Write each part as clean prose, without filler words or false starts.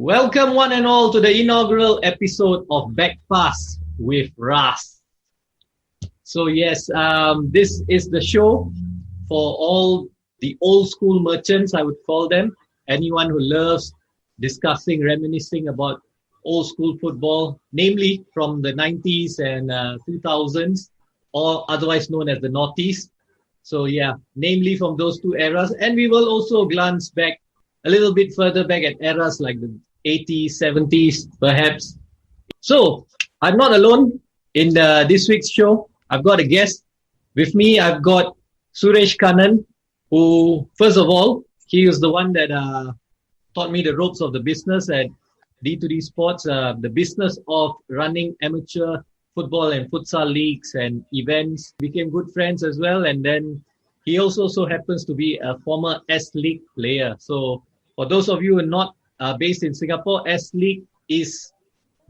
Welcome one and all to the inaugural episode of Backpass with Ras. So yes, this is the show for all the old school merchants, I would call them. Anyone who loves discussing, reminiscing about old school football, namely from the 90s and 2000s, or otherwise known as the noughties. So yeah, namely from those two eras. And we will also glance back a little bit further back at eras like the 80s, 70s, perhaps. So I'm not alone in this week's show. I've got a guest with me. I've got Suresh Kannan, who, first of all, he was the one that taught me the ropes of the business at D2D Sports, the business of running amateur football and futsal leagues and events. Became good friends as well. And then he also so happens to be a former S-League player. So for those of you who are not based in Singapore, S-League is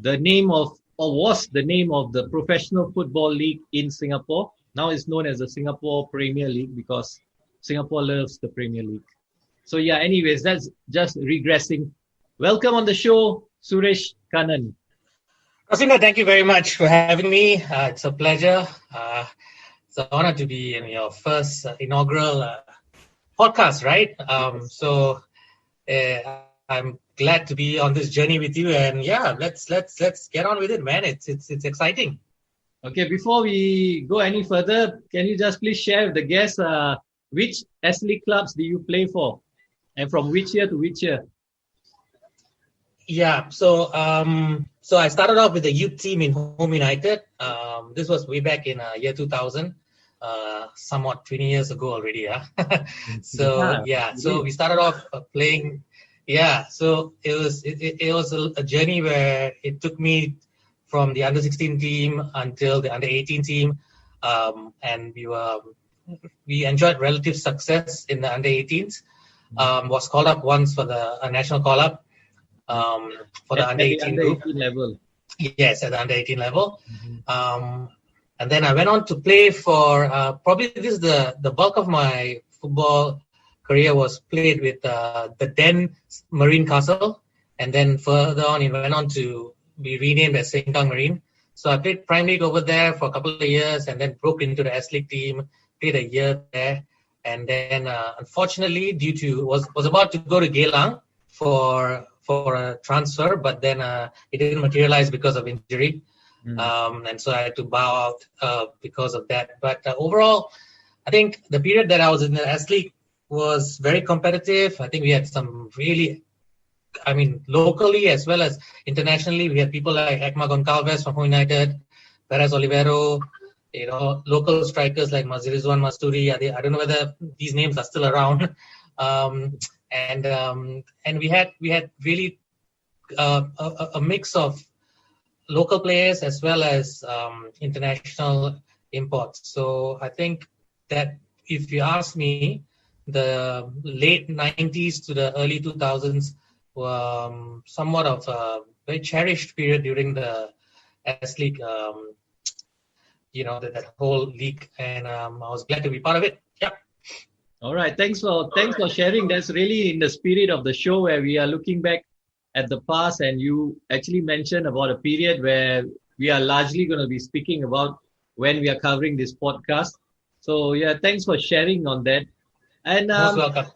the name of, or was the name of the professional football league in Singapore. Now it's known as the Singapore Premier League because Singapore loves the Premier League. So yeah, anyways, that's just regressing. Welcome on the show, Suresh Kannan. Rasinda, thank you very much for having me. It's a pleasure. It's an honor to be in your first inaugural podcast, right? I'm glad to be on this journey with you, and yeah, let's get on with it, man. It's exciting. Okay, before we go any further, can you just please share with the guests which S-League clubs do you play for, and from which year to which year? Yeah, so I started off with the youth team in Home United. This was way back in year 2000, somewhat 20 years ago already. So we started off playing. Yeah, so it was a journey where it took me from the under 16 team until the under 18 team, and we enjoyed relative success in the under 18s. Was called up once for the national call up. For the under 18 group. 18 level. Yes, at the under 18 level. Mm-hmm. And then I went on to play for, probably this is the bulk of my football career was played with the then Marine Castle. And then further on, it went on to be renamed as Sengkang Marine. So I played Prime League over there for a couple of years and then broke into the S-League team, played a year there. And then, unfortunately, was about to go to Geylang for a transfer, but then it didn't materialize because of injury. And so I had to bow out because of that. But overall, I think the period that I was in the S-League was very competitive. I think we had some really, locally as well as internationally, we had people like Ekma Goncalves from Home United, Perez Olivero, local strikers like Mazirizwan Masturi. I don't know whether these names are still around. And we had really a mix of local players as well as international imports. So I think that if you ask me, the late 90s to the early 2000s were somewhat of a very cherished period during the S-League, that whole league, and I was glad to be part of it. Yeah. All right, thanks for sharing. That's really in the spirit of the show where we are looking back at the past, and you actually mentioned about a period where we are largely going to be speaking about when we are covering this podcast. So yeah, thanks for sharing on that. And most welcome.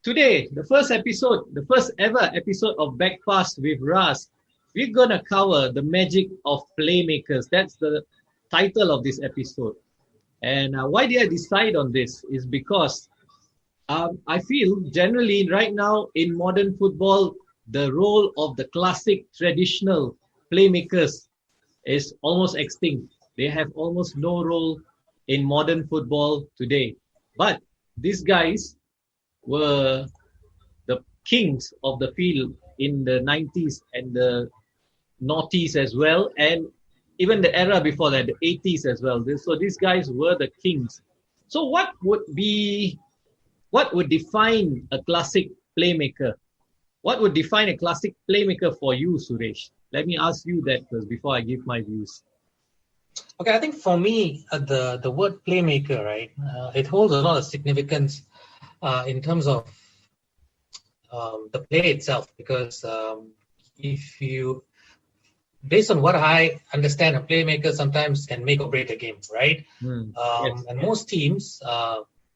Today, the first ever episode of Backpass with Ras, we're going to cover the magic of Playmakers. That's the title of this episode. And why did I decide on this is because I feel generally right now in modern football, the role of the classic traditional playmakers is almost extinct. They have almost no role in modern football today. But these guys were the kings of the field in the 90s and the noughties as well. And even the era before that, the 80s as well. So these guys were the kings. So what would define a classic playmaker? What would define a classic playmaker for you, Suresh? Let me ask you that first before I give my views. Okay, I think for me, the word playmaker, right, it holds a lot of significance in terms of the play itself, because based on what I understand, a playmaker sometimes can make or break a game, right? Yes. And most teams,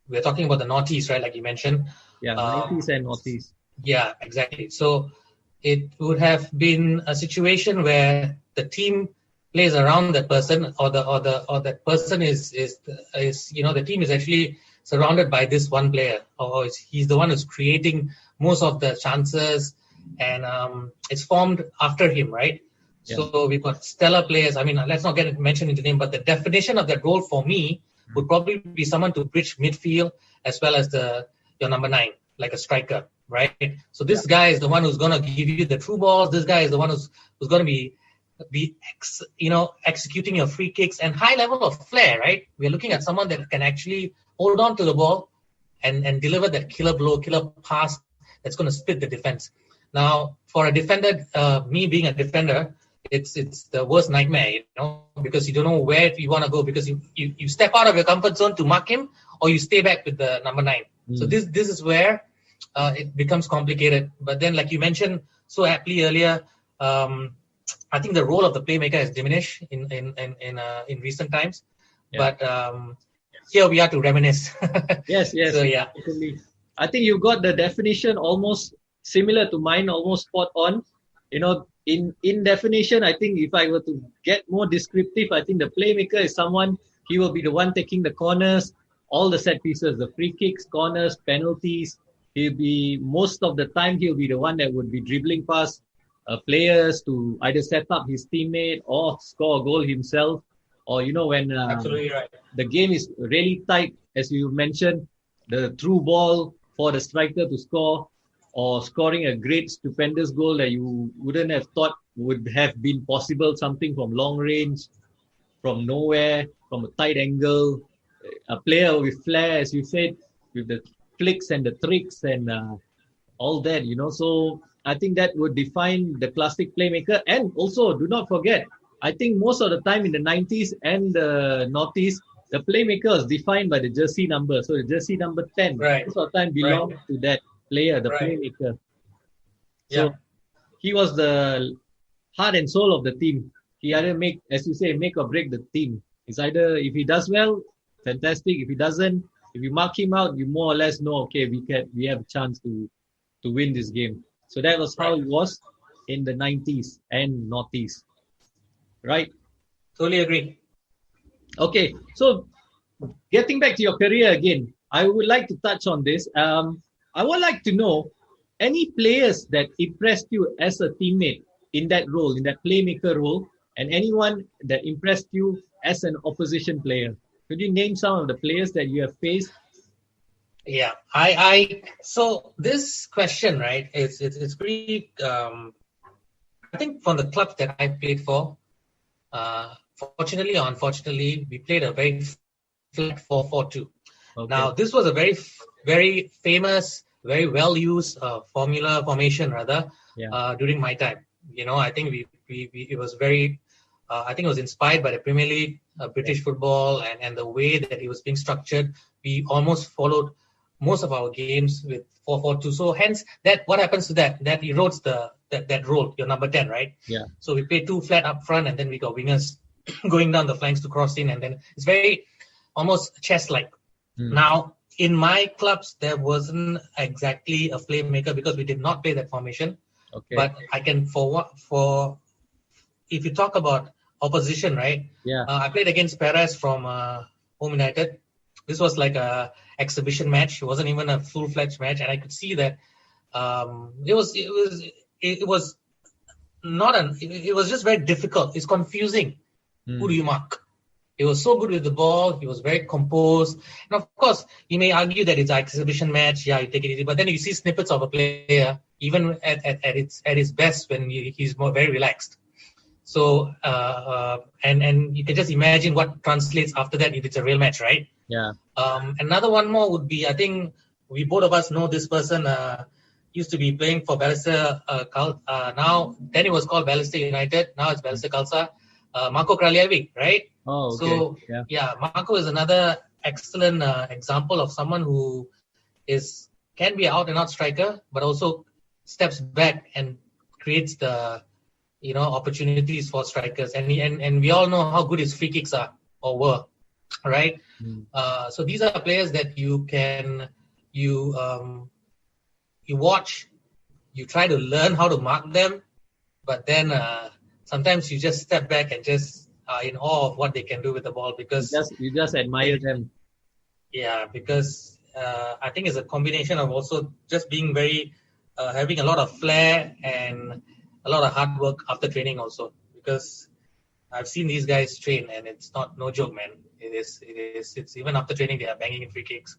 we're talking about the Northeast, right? Like you mentioned. Yeah, 90s and Northeast. Yeah, exactly. So it would have been a situation where the team plays around that person, or that person is the team is actually surrounded by this one player, or he's the one who's creating most of the chances, and it's formed after him, right? Yeah. So we've got stellar players. I mean, let's not get mentioned into name, but the definition of that role for me would probably be someone to bridge midfield as well as your number 9, like a striker, right? So this guy is the one who's going to give you the true balls. This guy is the one who's going to be executing your free kicks and high level of flair, right? We're looking at someone that can actually hold on to the ball and deliver that killer blow, killer pass that's going to split the defense. Now, for a defender, me being a defender, it's the worst nightmare, because you don't know where you want to go, because you step out of your comfort zone to mark him, or you stay back with the number 9. So this is where it becomes complicated. But then, like you mentioned so aptly earlier, I think the role of the playmaker has diminished in recent times. Yeah. But here we are to reminisce. Yes. So, yeah. I think you got the definition almost similar to mine, almost spot on. In definition, I think if I were to get more descriptive, I think the playmaker is someone, he will be the one taking the corners, all the set pieces, the free kicks, corners, penalties. Most of the time, he'll be the one that would be dribbling past players to either set up his teammate or score a goal himself. Or, when absolutely right. The game is really tight, as you mentioned, the through ball for the striker to score, or scoring a great, stupendous goal that you wouldn't have thought would have been possible, something from long range, from nowhere, from a tight angle, a player with flair, as you said, with the flicks and the tricks and all that, So I think that would define the classic playmaker. And also, do not forget, I think most of the time in the 90s and the Northeast, the playmaker was defined by the jersey number. So the jersey number 10, most of the time belonged to that player, the playmaker. So he was the heart and soul of the team. He either make or break the team. It's either, if he does well, fantastic. If he doesn't, if you mark him out, you more or less know, okay, we have a chance to win this game. So that was how it was in the 90s and Northeast. Right? Totally agree. Okay, so getting back to your career again, I would like to touch on this. I would like to know any players that impressed you as a teammate in that role, in that playmaker role, and anyone that impressed you as an opposition player. Could you name some of the players that you have faced? Yeah, so this question, right, it's pretty, I think from the clubs that I played for, fortunately or unfortunately, we played a very flat 4-4-2. Okay. Now, this was a very, very famous, very well-used formation, during my time. I think it was very, I think it was inspired by the Premier League, British football, and the way that it was being structured. We almost followed most of our games with 4-4-2. So hence, what happens to that erodes that role, your number 10, right? Yeah. So we play 2 flat up front, and then we got wingers going down the flanks to cross in, and then it's very almost chess-like. Now, in my clubs, there wasn't exactly a playmaker because we did not play that formation. Okay. But I can, for if you talk about opposition, right? Yeah. I played against Perez from Home United. This was like a exhibition match. It wasn't even a full-fledged match, and I could see that it was just very difficult. It's confusing. Who do you mark? He was so good with the ball. He was very composed. And of course, you may argue that it's an exhibition match. Yeah, you take it easy. But then you see snippets of a player, even at his best, when he's very relaxed. So, and you can just imagine what translates after that if it's a real match, right? Yeah. Another one more would be, I think we both of us know this person used to be playing for Balestier. Then it was called Balestier United. Now it's Balestier Khalsa. Marco Kraljevic, right? Oh, okay. So, yeah, Marco is another excellent example of someone who can be an out-and-out striker, but also steps back and creates the opportunities for strikers, and we all know how good his free kicks are or were, right? So these are players that you watch, you try to learn how to mark them, but then sometimes you just step back and just are in awe of what they can do with the ball, because you just admire them. Yeah, because I think it's a combination of also just being very having a lot of flair and a lot of hard work after training also, because I've seen these guys train and it's no joke, man. It's even after training they are banging in free kicks.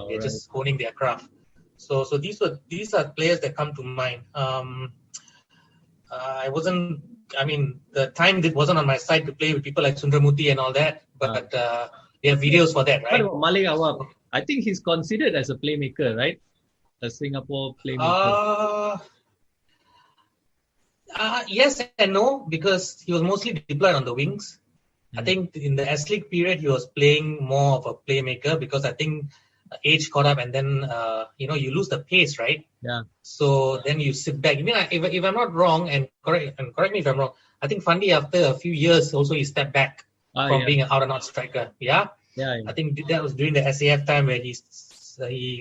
They're just honing their craft. So these are players that come to mind. The time wasn't on my side to play with people like Sundramuthi and all that, but we have videos for that, right? What about Malik Awab? I think he's considered as a playmaker, right? A Singapore playmaker. Yes and no, because he was mostly deployed on the wings. I think in the S-League period, he was playing more of a playmaker, because I think age caught up, and then you lose the pace, right? Yeah. So then you sit back. I mean, if I'm not wrong, and correct me if I'm wrong, I think Fandi, after a few years, also he stepped back from being an out-and-out striker. Yeah? Yeah. I think that was during the SAF time where he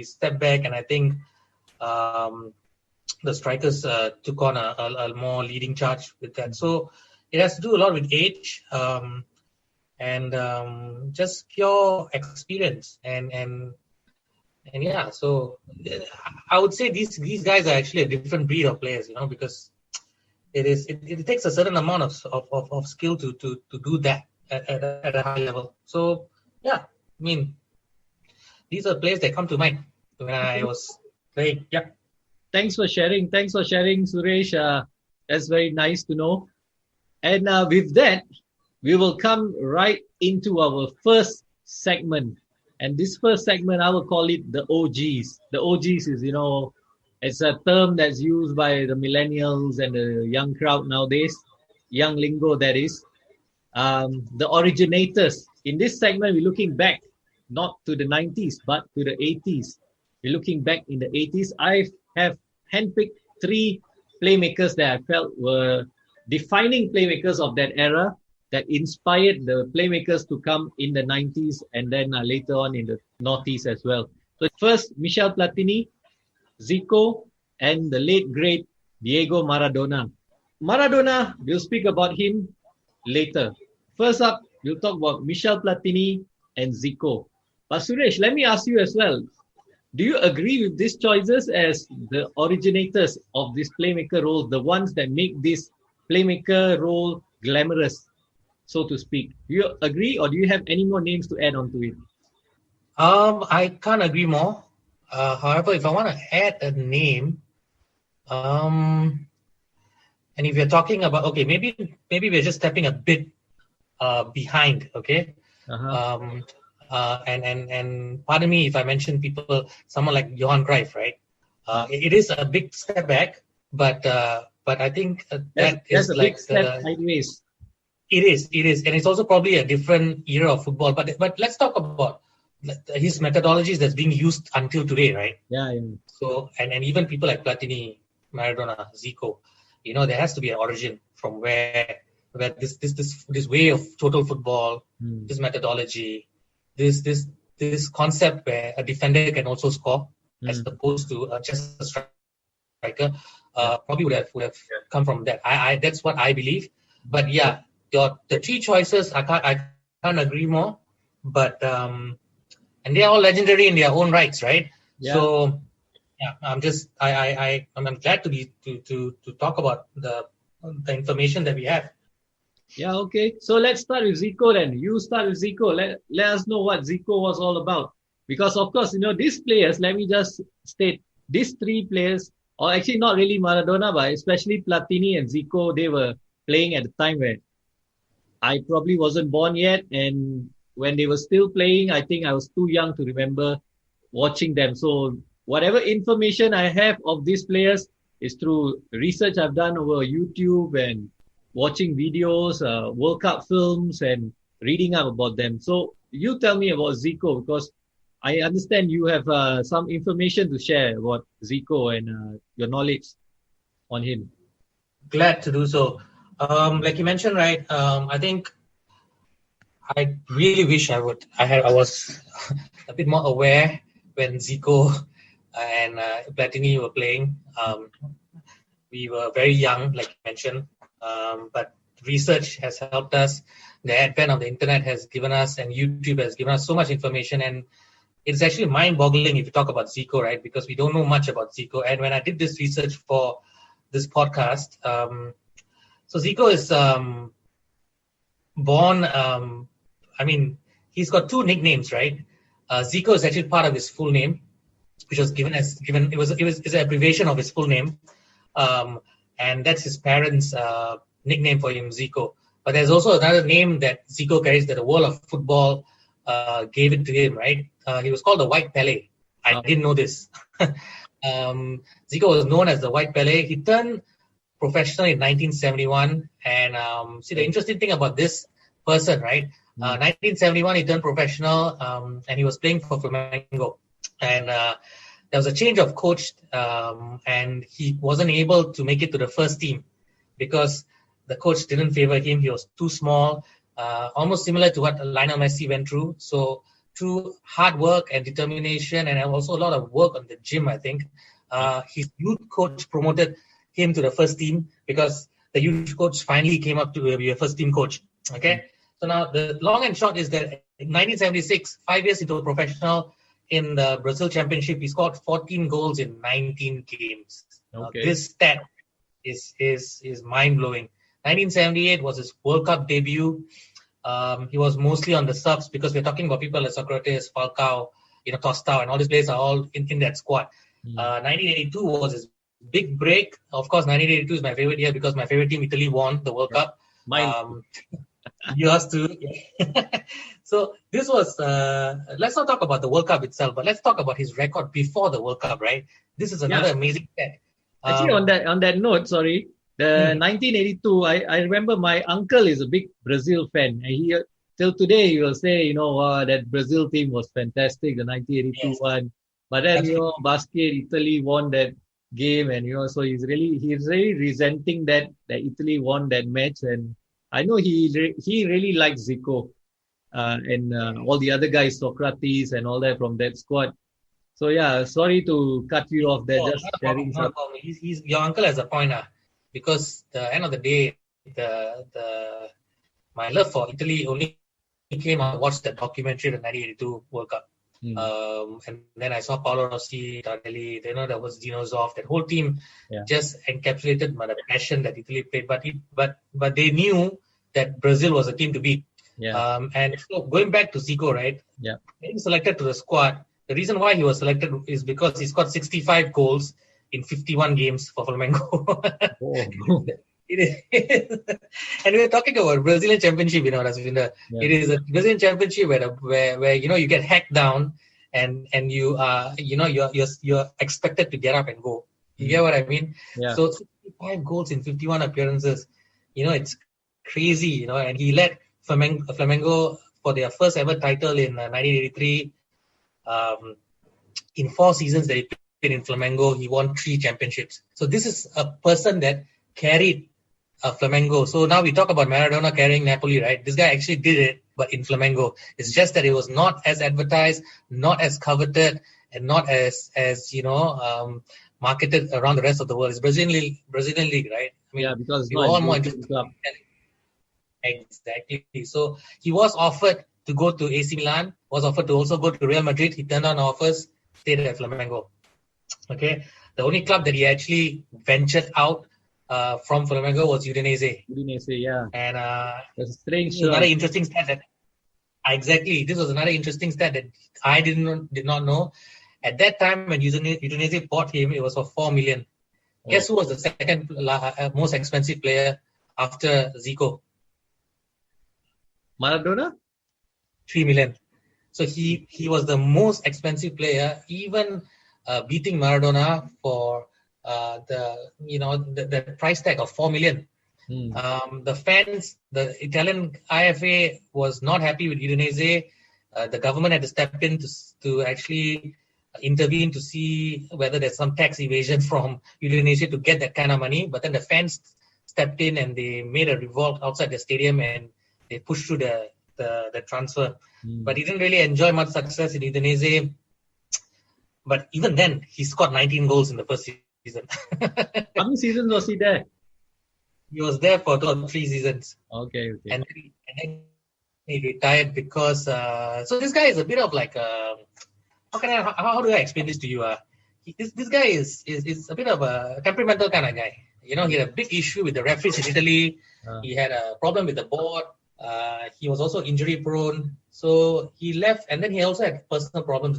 stepped back, and I think the strikers took on a more leading charge with that. So it has to do a lot with age and just pure experience and yeah. So I would say these guys are actually a different breed of players, because it takes a certain amount of skill to do that at a high level. So yeah, I mean, these are players that come to mind when I was playing. Yeah. Thanks for sharing, Suresh. That's very nice to know. And with that, we will come right into our first segment. And this first segment, I will call it the OGs. The OGs is, it's a term that's used by the millennials and the young crowd nowadays, young lingo that is. The originators. In this segment, we're looking back, not to the 90s, but to the 80s. We're looking back in the 80s. I have handpicked 3 playmakers that I felt were defining playmakers of that era, that inspired the playmakers to come in the 90s and then later on in the noughties as well. So first, Michel Platini, Zico, and the late great Diego Maradona. Maradona, we'll speak about him later. First up, we'll talk about Michel Platini and Zico. But Suresh, let me ask you as well. Do you agree with these choices as the originators of this playmaker role, the ones that make this playmaker role glamorous, so to speak? Do you agree, or do you have any more names to add on to it? I can't agree more. However, if I want to add a name, and if you're talking about, okay, maybe we're just stepping a bit behind, okay? And pardon me if I mention someone like Johan Cruyff, right? It is a big step back, but I think that is like big step sideways. It is, and it's also probably a different era of football. But let's talk about his methodologies that's being used until today, right? Yeah. So and even people like Platini, Maradona, Zico, there has to be an origin from where this way of total football, this methodology, this concept where a defender can also score as opposed to just a striker, probably would have come from that. I that's what I believe. But yeah, the 3 choices I can't agree more. But and they're all legendary in their own rights, right? Yeah. So yeah, I'm glad to talk about the information that we have. Yeah, okay. So let's start with Zico then. You start with Zico. Let us know what Zico was all about. Because of course, these players, let me just state, these 3 players, or actually not really Maradona, but especially Platini and Zico, they were playing at the time where I probably wasn't born yet. And when they were still playing, I think I was too young to remember watching them. So whatever information I have of these players is through research I've done over YouTube and watching videos, World Cup films, and reading up about them. So you tell me about Zico, because I understand you have some information to share about Zico and your knowledge on him. Glad to do so. Like you mentioned, right? I think I really wish I was a bit more aware when Zico and Platini were playing. We were very young, like you mentioned, but research has helped us. The advent of the internet has given us, and YouTube has given us so much information, and it's actually mind-boggling if you talk about Zico, right? Because we don't know much about Zico. And when I did this research for this podcast, so Zico is born. He's got two nicknames, right? Zico is actually part of his full name, which was given. It's an abbreviation of his full name, and that's his parents' nickname for him, Zico. But there's also another name that Zico carries that the world of football gave it to him, right? He was called the White Pele. I didn't know this. Zico was known as the White Pele. He turned professional in 1971, and the interesting thing about this person, right? 1971, he turned professional, and he was playing for Flamengo, and there was a change of coach, and he wasn't able to make it to the first team because the coach didn't favor him. He was too small, almost similar to what Lionel Messi went through. So through hard work and determination, and also a lot of work on the gym, I think, his youth coach promoted him to the first team because the youth coach finally came up to be a first team coach. Okay, so now the long and short is that in 1976, 5 years into a professional in the Brazil Championship, he scored 14 goals in 19 games. Okay. This stat is mind blowing. 1978 was his World Cup debut. He was mostly on the subs because we're talking about people like Socrates, Falcao, Tostao, and all these players are all in that squad. 1982 was his big break. Of course, 1982 is my favorite year because my favorite team, Italy, won the World Cup. Mine. Yours too. So this was, let's not talk about the World Cup itself, but let's talk about his record before the World Cup, right? This is another amazing stat. Actually, on that note, sorry, the 1982, I remember my uncle is a big Brazil fan. And he till today he will say, that Brazil team was fantastic, the 1982 one. But then basket, Italy won that game, and so he's really resenting that Italy won that match, and I know he really likes Zico, and all the other guys, Socrates and all that from that squad. So yeah, sorry to cut you off there. Just sharing some. He's your uncle has a point, because the end of the day, my love for Italy only came out to watch the documentary, the 1982 World Cup. And then I saw Paolo Rossi, Tardelli, there was Dino Zoff, that whole team just encapsulated the passion that Italy played. But they knew that Brazil was a team to beat. And so going back to Zico, right? Being selected to the squad, the reason why he was selected is because he scored 65 goals in 51 games for Flamengo. And we're talking about Brazilian Championship, Rasvinda. It is a Brazilian Championship where you get hacked down and you're expected to get up and go. You get what I mean? So 65 goals in 51 appearances, it's crazy, and he led Flamengo for their first ever title in 1983. In 4 seasons that he played in Flamengo, he won 3 championships. So this is a person that carried Flamengo. So now we talk about Maradona carrying Napoli, right? This guy actually did it, but in Flamengo. It's just that it was not as advertised, not as coveted, and not as marketed around the rest of the world. It's Brazilian league, right? Because we're all more interested. Exactly. So he was offered to go to AC Milan, was offered to also go to Real Madrid. He turned down offers, stayed at Flamengo. Okay. The only club that he actually ventured out from Flamengo was Udinese. And that's strange. Another interesting stat that this was another interesting stat that I did not know. At that time when Udinese bought him, it was for 4 million. Guess who was the second most expensive player after Zico? Maradona? 3 million. So he was the most expensive player, even beating Maradona for the price tag of 4 million. The fans, the Italian IFA was not happy with Udinese. The government had to step in to actually intervene to see whether there's some tax evasion from Udinese to get that kind of money. But then the fans stepped in and they made a revolt outside the stadium and they pushed through the transfer. But he didn't really enjoy much success in Indonesia. But even then, he scored 19 goals in the first season. How many seasons was he there? He was there for 3 seasons. Okay. And then he retired because... so this guy is a bit of like... how do I explain this to you? This guy is a bit of a temperamental kind of guy. He had a big issue with the referees in Italy. He had a problem with the board. He was also injury prone. So he left, and then he also had personal problems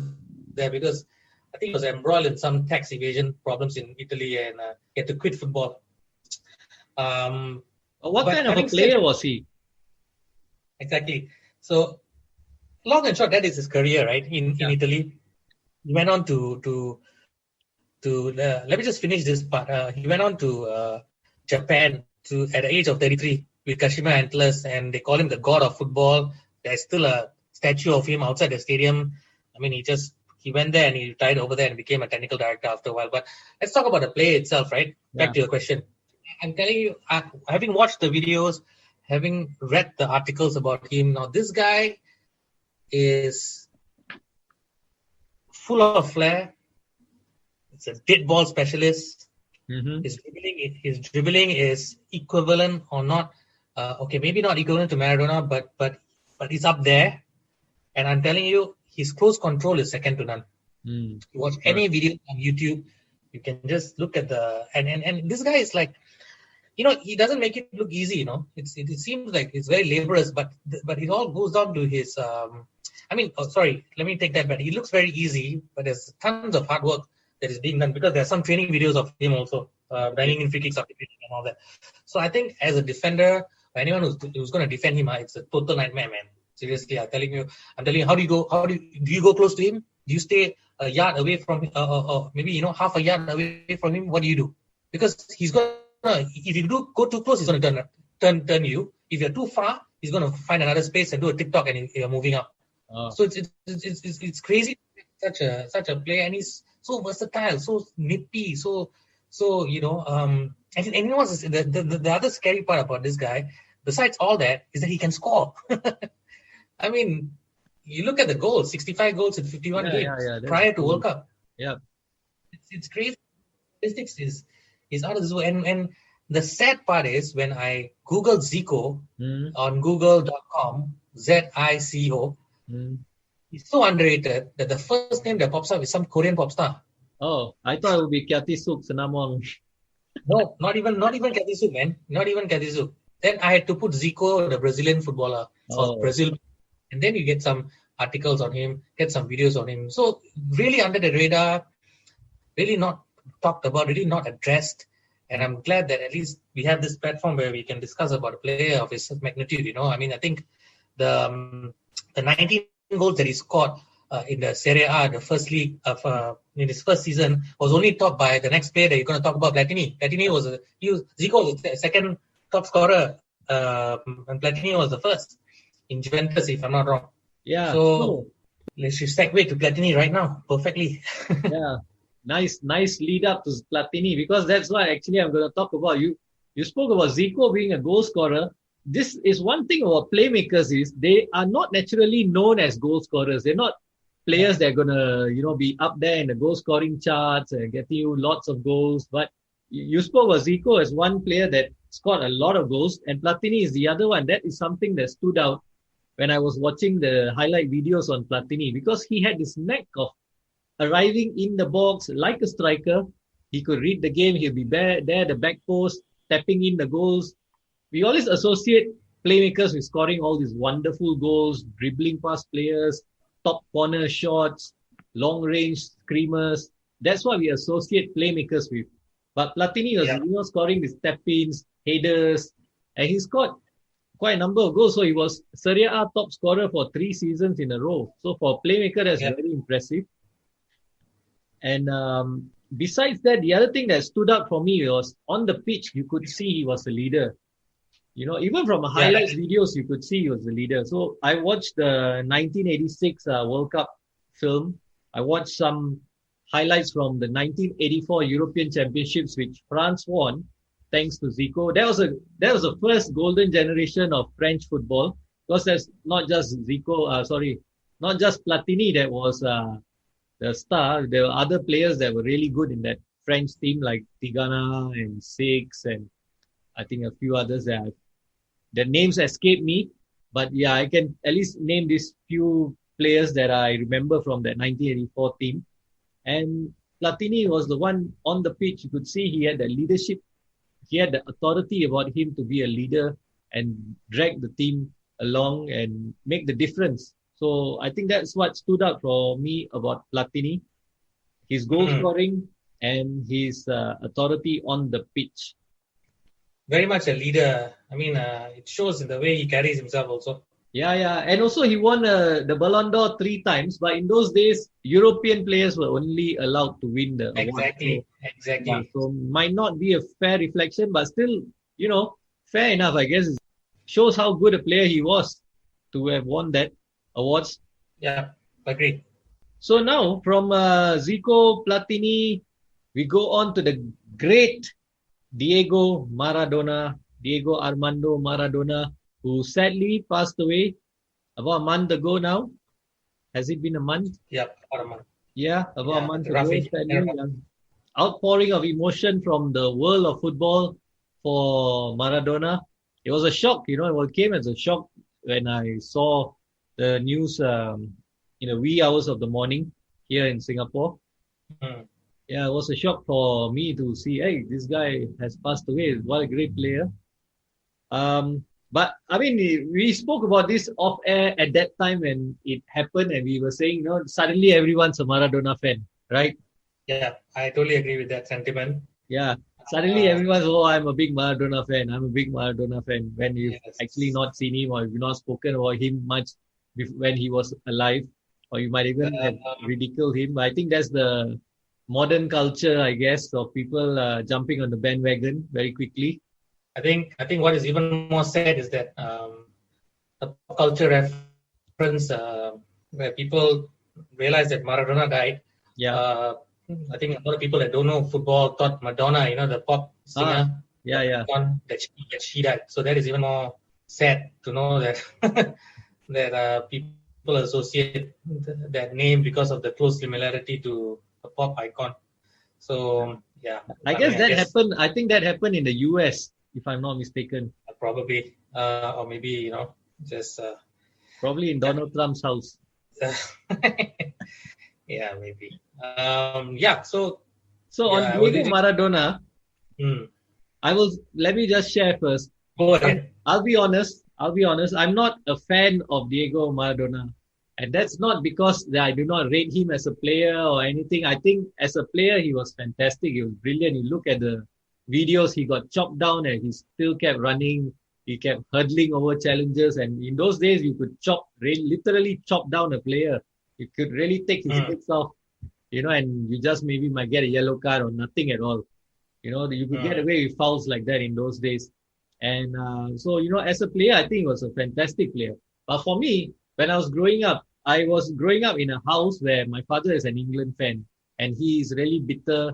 there because I think he was embroiled in some tax evasion problems in Italy, and he had to quit football. What kind of a player was he? Exactly. So long and short, that is his career, right? In Italy, he went on to let me just finish this part. He went on to Japan at the age of 33 with Kashima Antlers, and they call him the god of football. There's still a statue of him outside the stadium. I mean, he went there and he retired over there and became a technical director after a while. But let's talk about the play itself, right? Back to your question. I'm telling you, having watched the videos, having read the articles about him, now this guy is full of flair. It's a dead ball specialist. Mm-hmm. His dribbling is equivalent or not. Maybe not equivalent to Maradona, but he's up there. And I'm telling you, his close control is second to none. You watch any video on YouTube, you can just look at and this guy is like, he doesn't make it look easy. It seems like it's very laborious, but it all goes down to his. Let me take that back. He looks very easy, but there's tons of hard work that is being done because there's some training videos of him also banging in free kicks and all that. So I think as a defender, anyone who's going to defend him, it's a total nightmare, man. Seriously, I'm telling you, how do you go close to him? Do you stay a yard away from him, or maybe half a yard away from him? What do you do? Because he's gonna, if you do go too close, he's gonna turn you. If you're too far, he's gonna find another space and do a TikTok, and you're moving up. So it's crazy, such a player, and he's so versatile, so nippy, so and you know what's the other scary part about this guy, besides all that, is that he can score. I mean, you look at the goals, 65 goals in 51 games prior to World Cup. Yeah. It's crazy. Statistics is out of this world. And the sad part is when I Googled Zico on google.com, Zico, he's so underrated that the first name that pops up is some Korean pop star. Oh, I thought it would be Kiatisuk Senamong. No, not even Kiatisuk, man. Not even Kiatisuk. Then I had to put Zico, the Brazilian footballer, of Brazil. And then you get some articles on him, get some videos on him. So really under the radar, really not talked about, really not addressed. And I'm glad that at least we have this platform where we can discuss about a player of his magnitude. I mean, I think the 19 goals that he scored in the Serie A, the first league of in his first season, was only topped by the next player that you're going to talk about, Platini. Zico was the second top scorer, and Platini was the first in Juventus, if I'm not wrong. Yeah. So let's just segue to Platini right now, perfectly. Yeah. Nice lead up to Platini, because that's what actually I'm going to talk about. You spoke about Zico being a goal scorer. This is one thing about playmakers is they are not naturally known as goal scorers. They're not players that are going to, be up there in the goal scoring charts and getting you lots of goals. But you spoke about Zico as one player that scored a lot of goals, and Platini is the other one. That is something that stood out when I was watching the highlight videos on Platini, because he had this knack of arriving in the box like a striker. He could read the game. He'll be there, the back post, tapping in the goals. We always associate playmakers with scoring all these wonderful goals, dribbling past players, top corner shots, long range screamers. That's what we associate playmakers with. But Platini was scoring these tap-ins, headers, and he scored quite a number of goals. So he was Serie A top scorer for 3 seasons in a row. So for a playmaker, that's very impressive. And besides that, the other thing that stood out for me was on the pitch, you could see he was a leader. Even from highlights videos, you could see he was a leader. So I watched the 1986 World Cup film. I watched some highlights from the 1984 European Championships, which France won. thanks to Zico. That was the first golden generation of French football. Because there's not just not just Platini that was the star. There were other players that were really good in that French team, like Tigana and Six, and I think a few others that their names escape me. But yeah, I can at least name these few players that I remember from that 1984 team. And Platini was the one on the pitch. You could see he had the leadership. He had the authority about him to be a leader and drag the team along and make the difference. So I think that's what stood out for me about Platini. His goal scoring and his authority on the pitch. Very much a leader. I mean, it shows in the way he carries himself also. Yeah. And also he won the Ballon d'Or 3 times, but in those days, European players were only allowed to win the award. Exactly. Yeah, so might not be a fair reflection, but still, fair enough, I guess. It shows how good a player he was to have won that awards. Yeah, agree. So now from Zico, Platini, we go on to the great Diego Armando Maradona, who sadly passed away about a month ago now. Has it been a month? Yeah, about a month. Yeah, about a month ago. Roughly. Outpouring of emotion from the world of football for Maradona. It was a shock, it came as a shock when I saw the news in the wee hours of the morning here in Singapore. Yeah, it was a shock for me to see, hey, this guy has passed away. What a great player. But I mean, we spoke about this off air at that time when it happened, and we were saying, suddenly everyone's a Maradona fan, right? Yeah, I totally agree with that sentiment. Yeah, suddenly everyone's, I'm a big Maradona fan. I'm a big Maradona fan. When you've actually not seen him or you've not spoken about him much when he was alive, or you might even have ridiculed him. But I think that's the modern culture, I guess, of people jumping on the bandwagon very quickly. I think what is even more sad is that the pop culture reference where people realize that Maradona died. Yeah. I think a lot of people that don't know football thought Madonna, the pop singer, that she died. So that is even more sad to know that that people associate that name because of the close similarity to a pop icon. So yeah, I guess happened. I think that happened in the US, if I'm not mistaken. Probably, or maybe just probably in Donald Trump's house. Yeah, maybe. So on Diego Maradona, let me just share first. Go ahead. I'll be honest. I'm not a fan of Diego Maradona. And that's not because I do not rate him as a player or anything. I think as a player, he was fantastic. He was brilliant. You look at the videos, he got chopped down and he still kept running. He kept hurdling over challenges. And in those days, you could literally chop down a player. You could really take his legs off, and you just maybe might get a yellow card or nothing at all. You could get away with fouls like that in those days. And so, as a player, I think he was a fantastic player. But for me, when I was growing up, I was growing up in a house where my father is an England fan and he is really bitter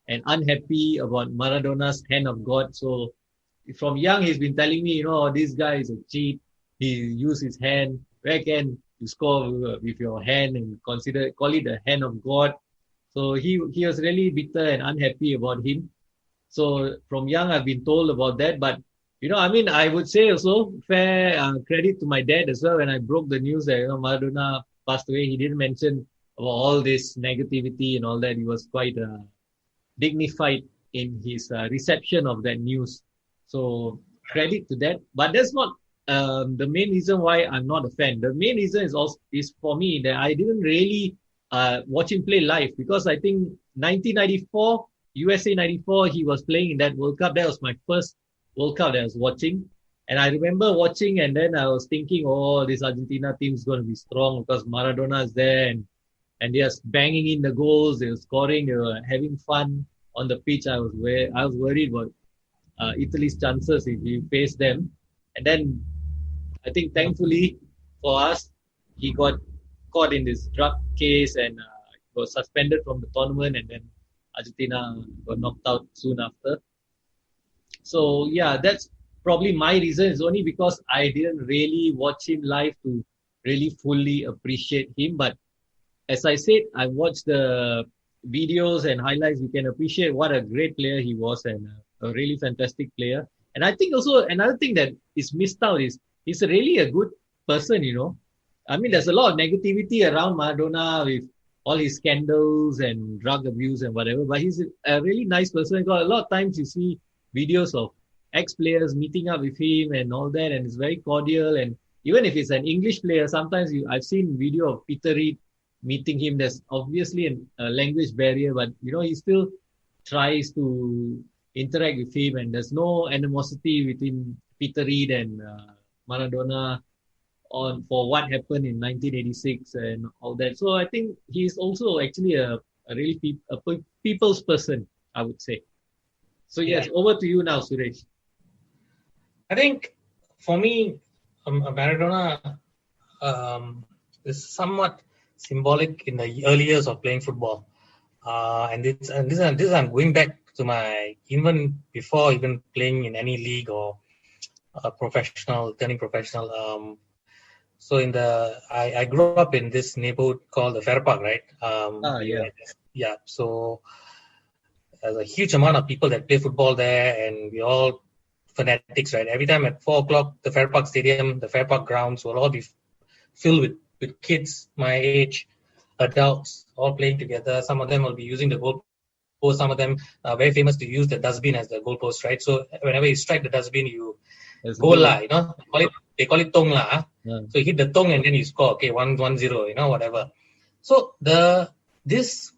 and unhappy about Maradona's hand of God. So from young, he's been telling me, this guy is a cheat. He used his hand. Where can you score with your hand and call it the hand of God? So he was really bitter and unhappy about him. So from young, I've been told about that. But I would say also fair credit to my dad as well. When I broke the news that Maradona passed away, he didn't mention about all this negativity and all that. He was quite dignified in his reception of that news. So credit to that. But that's not the main reason why I'm not a fan. The main reason is for me that I didn't really watch him play live, because I think 1994 USA 94 he was playing in that World Cup. That was my first World Cup that I was watching. And I remember watching, and then I was thinking, this Argentina team is going to be strong because Maradona is there, and they're banging in the goals, they were scoring, they were having fun on the pitch. I was worried about Italy's chances if we face them. And then I think thankfully for us, he got caught in this drug case and was suspended from the tournament, and then Argentina got knocked out soon after. So yeah, that's probably my reason. It's only because I didn't really watch him live to really fully appreciate him. But as I said, I watched the videos and highlights. You can appreciate what a great player he was and a really fantastic player. And I think also another thing that is missed out is he's really a good person, you know. I mean, there's a lot of negativity around Maradona with all his scandals and drug abuse and whatever, but he's a really nice person. Because a lot of times you see videos of ex-players meeting up with him and all that, and it's very cordial. And even if it's an English player, sometimes I've seen video of Peter Reid meeting him. There's obviously a language barrier, but you know, he still tries to interact with him, and there's no animosity between Peter Reid and Maradona on for what happened in 1986 and all that. So I think he's also actually a really people's person, I would say. So yes, over to you now, Suresh. I think for me, Maradona is somewhat symbolic in the early years of playing football, and this I'm going back to my even before even playing in any league or turning professional. So I grew up in this neighborhood called the Fair Park, right? Yeah. So there's a huge amount of people that play football there, and we all fanatics, right? Every time at 4:00, the Fair Park Stadium, the Fair Park grounds will all be filled with kids my age, adults, all playing together. Some of them will be using the goalpost. Some of them are very famous to use the dustbin as the goalpost, right? So whenever you strike the dustbin, you goal lah, you know. They call it tong lah. Yeah. So you hit the tong and then you score. Okay, 1-0, you know, whatever. So this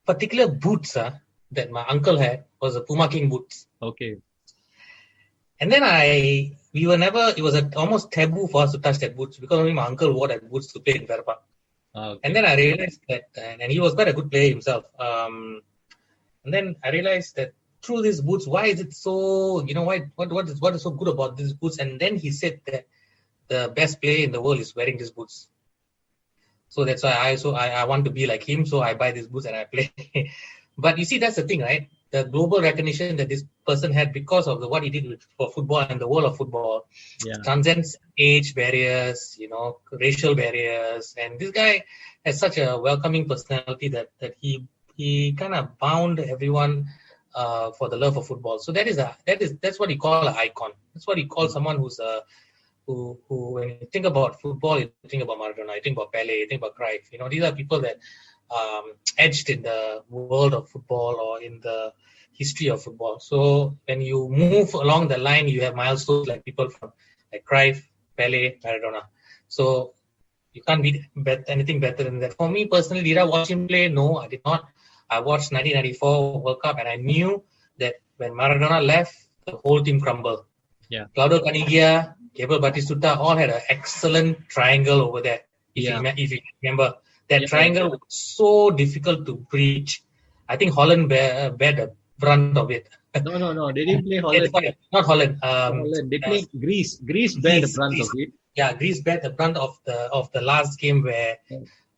particular boots that my uncle had was the Puma King boots. Okay. And then it was almost taboo for us to touch that boots because only my uncle wore that boots to play in Fair Park. Okay. And then I realized that, and he was quite a good player himself. And then I realized that through these boots, why is it so, you know, what is so good about these boots? And then he said that the best player in the world is wearing these boots. So that's why I want to be like him. So I buy these boots and I play. But you see, that's the thing, right? The global recognition that this person had because of what he did for football and the world of football transcends age barriers, you know, racial barriers. And this guy has such a welcoming personality that he kind of bound everyone for the love of football. So that's what he call an icon. That's what he calls someone who when you think about football, you think about Maradona, you think about Pele, you think about Cruyff. You know, these are people that edged in the world of football or in the history of football. So when you move along the line, you have milestones like people from like Cruyff, Pele, Maradona. So you can't beat anything better than that. For me personally, did I watch him play? No, I did not. I watched 1994 World Cup and I knew that when Maradona left, the whole team crumbled. Yeah. Claudio Caniggia, Gabriel Batistuta all had an excellent triangle over there. If you remember, that triangle was so difficult to breach. I think Holland bear the brunt of it. No. They didn't play Holland. Not Holland. Holland. They played Greece. Greece bear the brunt of it. Yeah, Greece bear the brunt of the last game where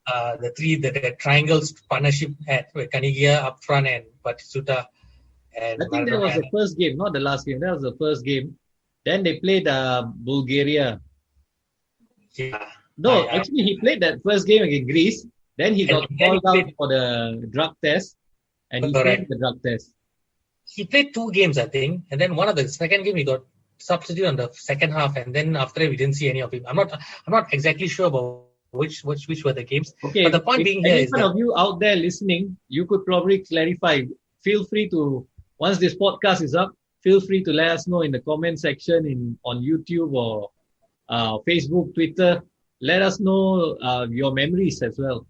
the triangles partnership had with Caniggia up front and Batistuta. And I think that was the first game, not the last game. That was the first game. Then they played Bulgaria. Yeah. No, actually he played that first game against Greece. Then he got called out for the drug test, and he failed the drug test. He played 2 games, I think, and then one of the second game he got substitute on the second half, and then after that we didn't see any of him. I'm not exactly sure about which were the games. Okay, but the point being here is that of you out there listening, you could probably clarify. Feel free to, once this podcast is up, feel free to let us know in the comment section on YouTube or Facebook, Twitter. Let us know your memories as well.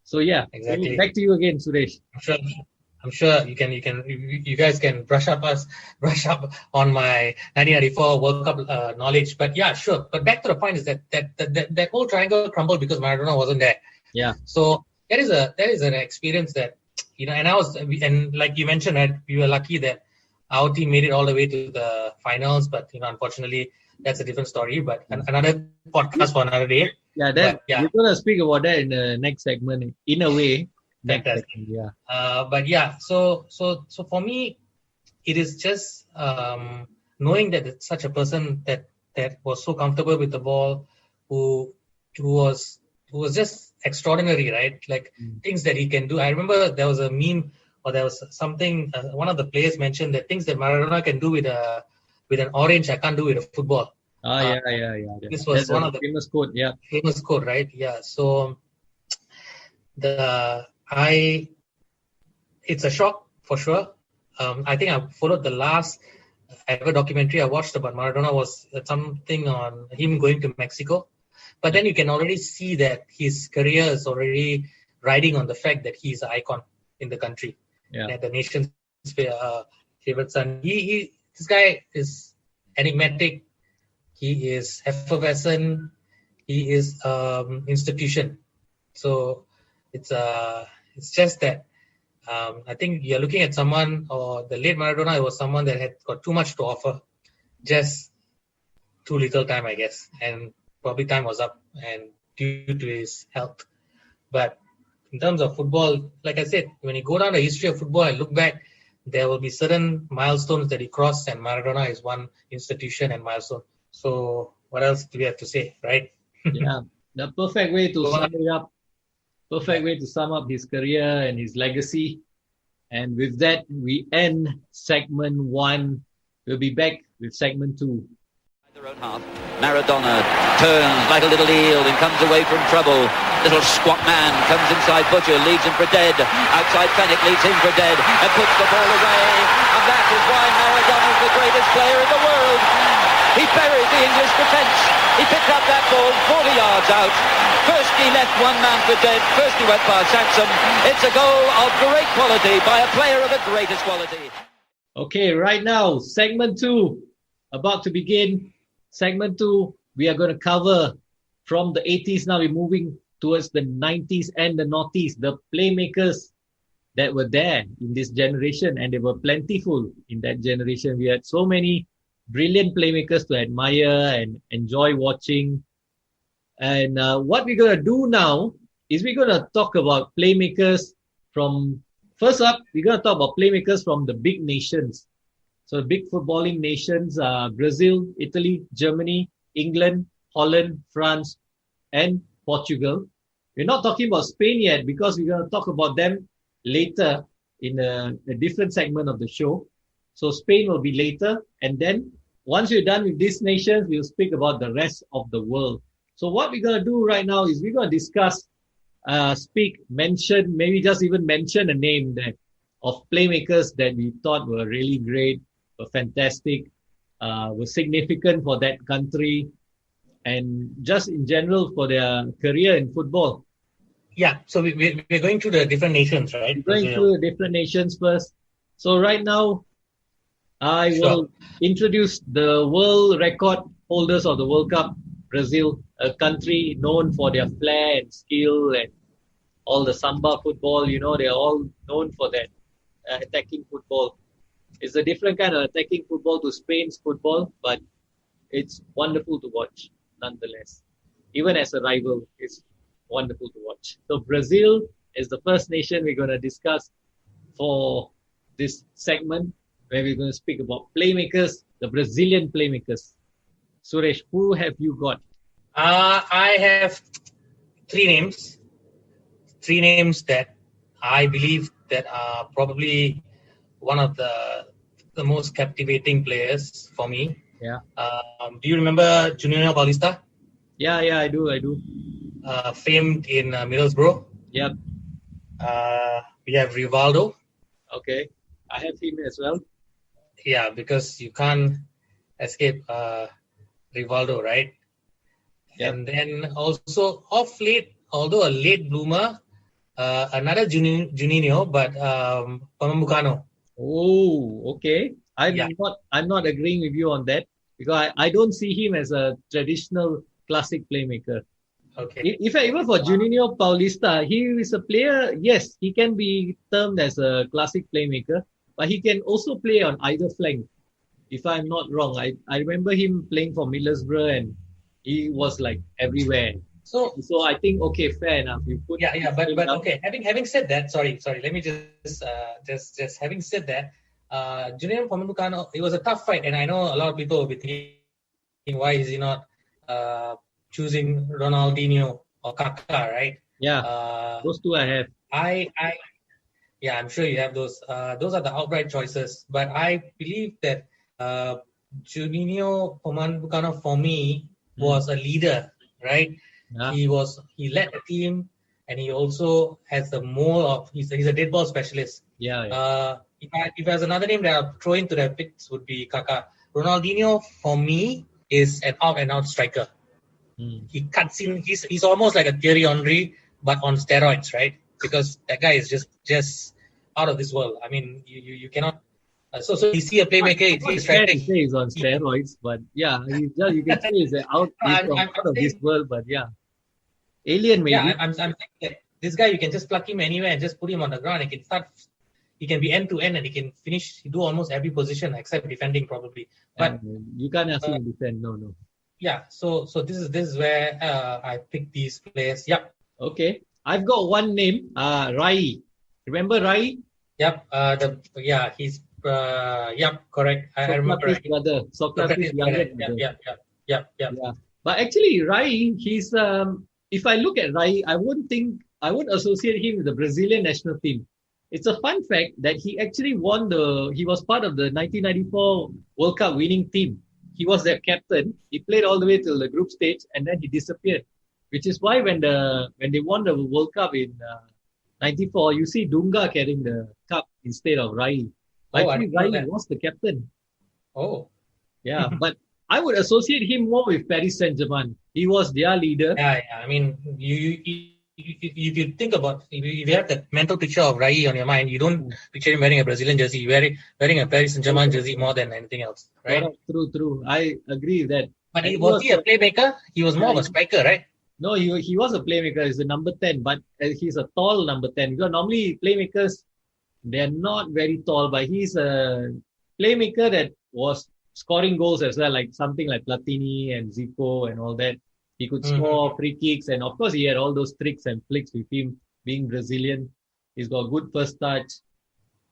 So yeah, exactly. Back to you again, Suresh. I'm sure you guys can brush up on my 1994 World Cup knowledge. But yeah, sure. But back to the point is that whole triangle crumbled because Maradona wasn't there. Yeah. So that is an experience that, you know, and like you mentioned, right, we were lucky that our team made it all the way to the finals, but you know, unfortunately, that's a different story. But another podcast for another day. Yeah, we're gonna speak about that in the next segment. In a way, fantastic. Yeah. But yeah, so for me, it is just knowing that it's such a person that was so comfortable with the ball, who was just extraordinary, right? Like things that he can do. I remember there was a meme, or there was something. One of the players mentioned that things that Maradona can do with an orange, I can't do with a football. Yeah. This was That's one a of the famous quote. Yeah. famous quote, right? Yeah. So it's a shock for sure. I think I followed the last ever documentary I watched about Maradona was something on him going to Mexico. But then you can already see that his career is already riding on the fact that he's an icon in the country. Yeah. The nation's favorite son. This guy is enigmatic. He is effervescent. He is institution. So it's just that I think you're looking at someone, or the late Maradona was someone that had got too much to offer, just too little time, I guess, and probably time was up and due to his health. But in terms of football, like I said, when you go down the history of football and look back, there will be certain milestones that he crossed, and Maradona is one institution and milestone. So what else do we have to say, right? Yeah, the perfect way to sum it up. Perfect way to sum up his career and his legacy. And with that, we end segment 1. We'll be back with segment 2. Their own half. Maradona turns like a little eel and comes away from trouble. Little squat man comes inside Butcher, leads him for dead. Outside Fennick leads him for dead and puts the ball away. And that is why Maradona is the greatest player in the world. He buried the English defence. He picked up that ball 40 yards out. First he left one man for dead. First he went past Sansom. It's a goal of great quality by a player of the greatest quality. Okay, right now, segment 2 about to begin. Segment 2, we are going to cover from the 80s. Now we're moving towards the 90s and the noughties, the playmakers that were there in this generation, and they were plentiful in that generation. We had so many brilliant playmakers to admire and enjoy watching. And what we're going to do now is we're going to talk about playmakers from, first up, we're going to talk about playmakers from the big nations. So the big footballing nations are Brazil, Italy, Germany, England, Holland, France, and Portugal. We're not talking about Spain yet because we're going to talk about them later in a different segment of the show. So Spain will be later. And then once we're done with these nations, we'll speak about the rest of the world. So what we're going to do right now is we're going to discuss, mention, maybe just even mention a name there of playmakers that we thought were really great, were fantastic, were significant for that country, and just in general for their career in football. Yeah, so we're going through the different nations, right? We're going through the different nations first. So right now, I will introduce the world record holders of the World Cup, Brazil, a country known for their flair and skill and all the samba football. You know, they're all known for that attacking football. It's a different kind of attacking football to Spain's football, but it's wonderful to watch nonetheless. Even as a rival, it's wonderful to watch. So Brazil is the first nation we're going to discuss for this segment, where we're going to speak about playmakers, the Brazilian playmakers. Suresh, who have you got? I have three names that I believe that are probably one of the most captivating players for me. Yeah. Do you remember Juninho Paulista? Yeah, I do. Famed in Middlesbrough. Yep. We have Rivaldo. Okay. I have him as well. Yeah, because you can't escape Rivaldo, right? Yep. And then also off late, although a late bloomer, another Juninho, but Pernambucano. Oh, okay. I'm not agreeing with you on that, because I don't see him as a traditional classic playmaker. Okay. In fact, even for Juninho Paulista, he is a player. Yes, he can be termed as a classic playmaker, but he can also play on either flank. If I'm not wrong, I remember him playing for Middlesbrough, and he was like everywhere. So I think, okay, fair enough. You put but okay. Having said that, sorry. Let me just having said that, Junior Pambucano, it was a tough fight, and I know a lot of people will be thinking, why is he not choosing Ronaldinho or Kaká, right? Yeah, those two I have. Yeah, I'm sure you have those. Those are the outright choices. But I believe that Juninho Pambucano for me was a leader, right? Yeah. He led the team, and he also has the mold of he's a dead ball specialist. Yeah. If there's another name that I'll throw into that picks would be Kaká. Ronaldinho for me is an out and out striker. He cuts in. He's almost like a Thierry Henry, but on steroids, right? Because that guy is just out of this world. I mean, you cannot. So you see a playmaker. He's on steroids, but yeah, you can say he's out of this world. But yeah, alien maybe. Yeah, I'm saying that this guy you can just pluck him anywhere and just put him on the ground. He can be end to end and he can do almost every position except defending probably. But you can't ask him to defend. No. Yeah, so this is where I picked these players. Yep. Okay, I've got one name, Rai. Remember Rai? Yep. He's correct. I remember. Socrates' brother. Yep. Yeah. But actually, Rai, he's if I look at Rai, I would associate him with the Brazilian national team. It's a fun fact that he actually he was part of the 1994 World Cup winning team. He was their captain. He played all the way till the group stage and then he disappeared. Which is why when they won the World Cup in 94, you see Dunga carrying the cup instead of Rai. Actually, Rai was the captain. Oh. Yeah, but I would associate him more with Paris Saint-Germain. He was their leader. Yeah. I mean, if you think about, if you have that mental picture of Rai on your mind, you don't picture him wearing a Brazilian jersey. You're wearing a Paris Saint-Germain jersey more than anything else, right? True. I agree with that. But was he a playmaker? He was more of a striker, right? No, he was a playmaker. He's a number 10, but he's a tall number 10. Because normally playmakers, they're not very tall, but he's a playmaker that was scoring goals as well, like something like Platini and Zico and all that. He could score free kicks, and of course he had all those tricks and flicks with him being Brazilian. He's got good first touch,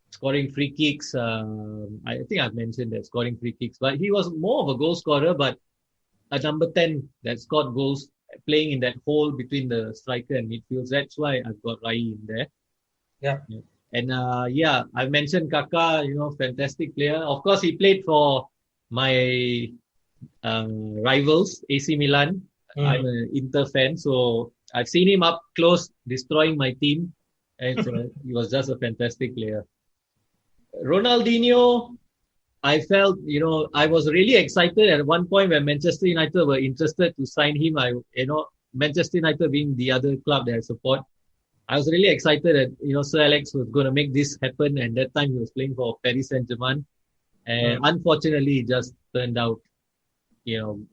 scoring free kicks. I think I've mentioned that, scoring free kicks. But he was more of a goal scorer, but a number 10 that scored goals, playing in that hole between the striker and midfield. That's why I've got Rai in there. Yeah. And I've mentioned Kaká, fantastic player. Of course, he played for my rivals, AC Milan. I'm an Inter fan, so I've seen him up close destroying my team. And he was just a fantastic player. Ronaldinho, I felt, I was really excited at one point when Manchester United were interested to sign him. Manchester United being the other club that I support. I was really excited that, Sir Alex was going to make this happen. And that time he was playing for Paris Saint-Germain. And unfortunately, it just turned out,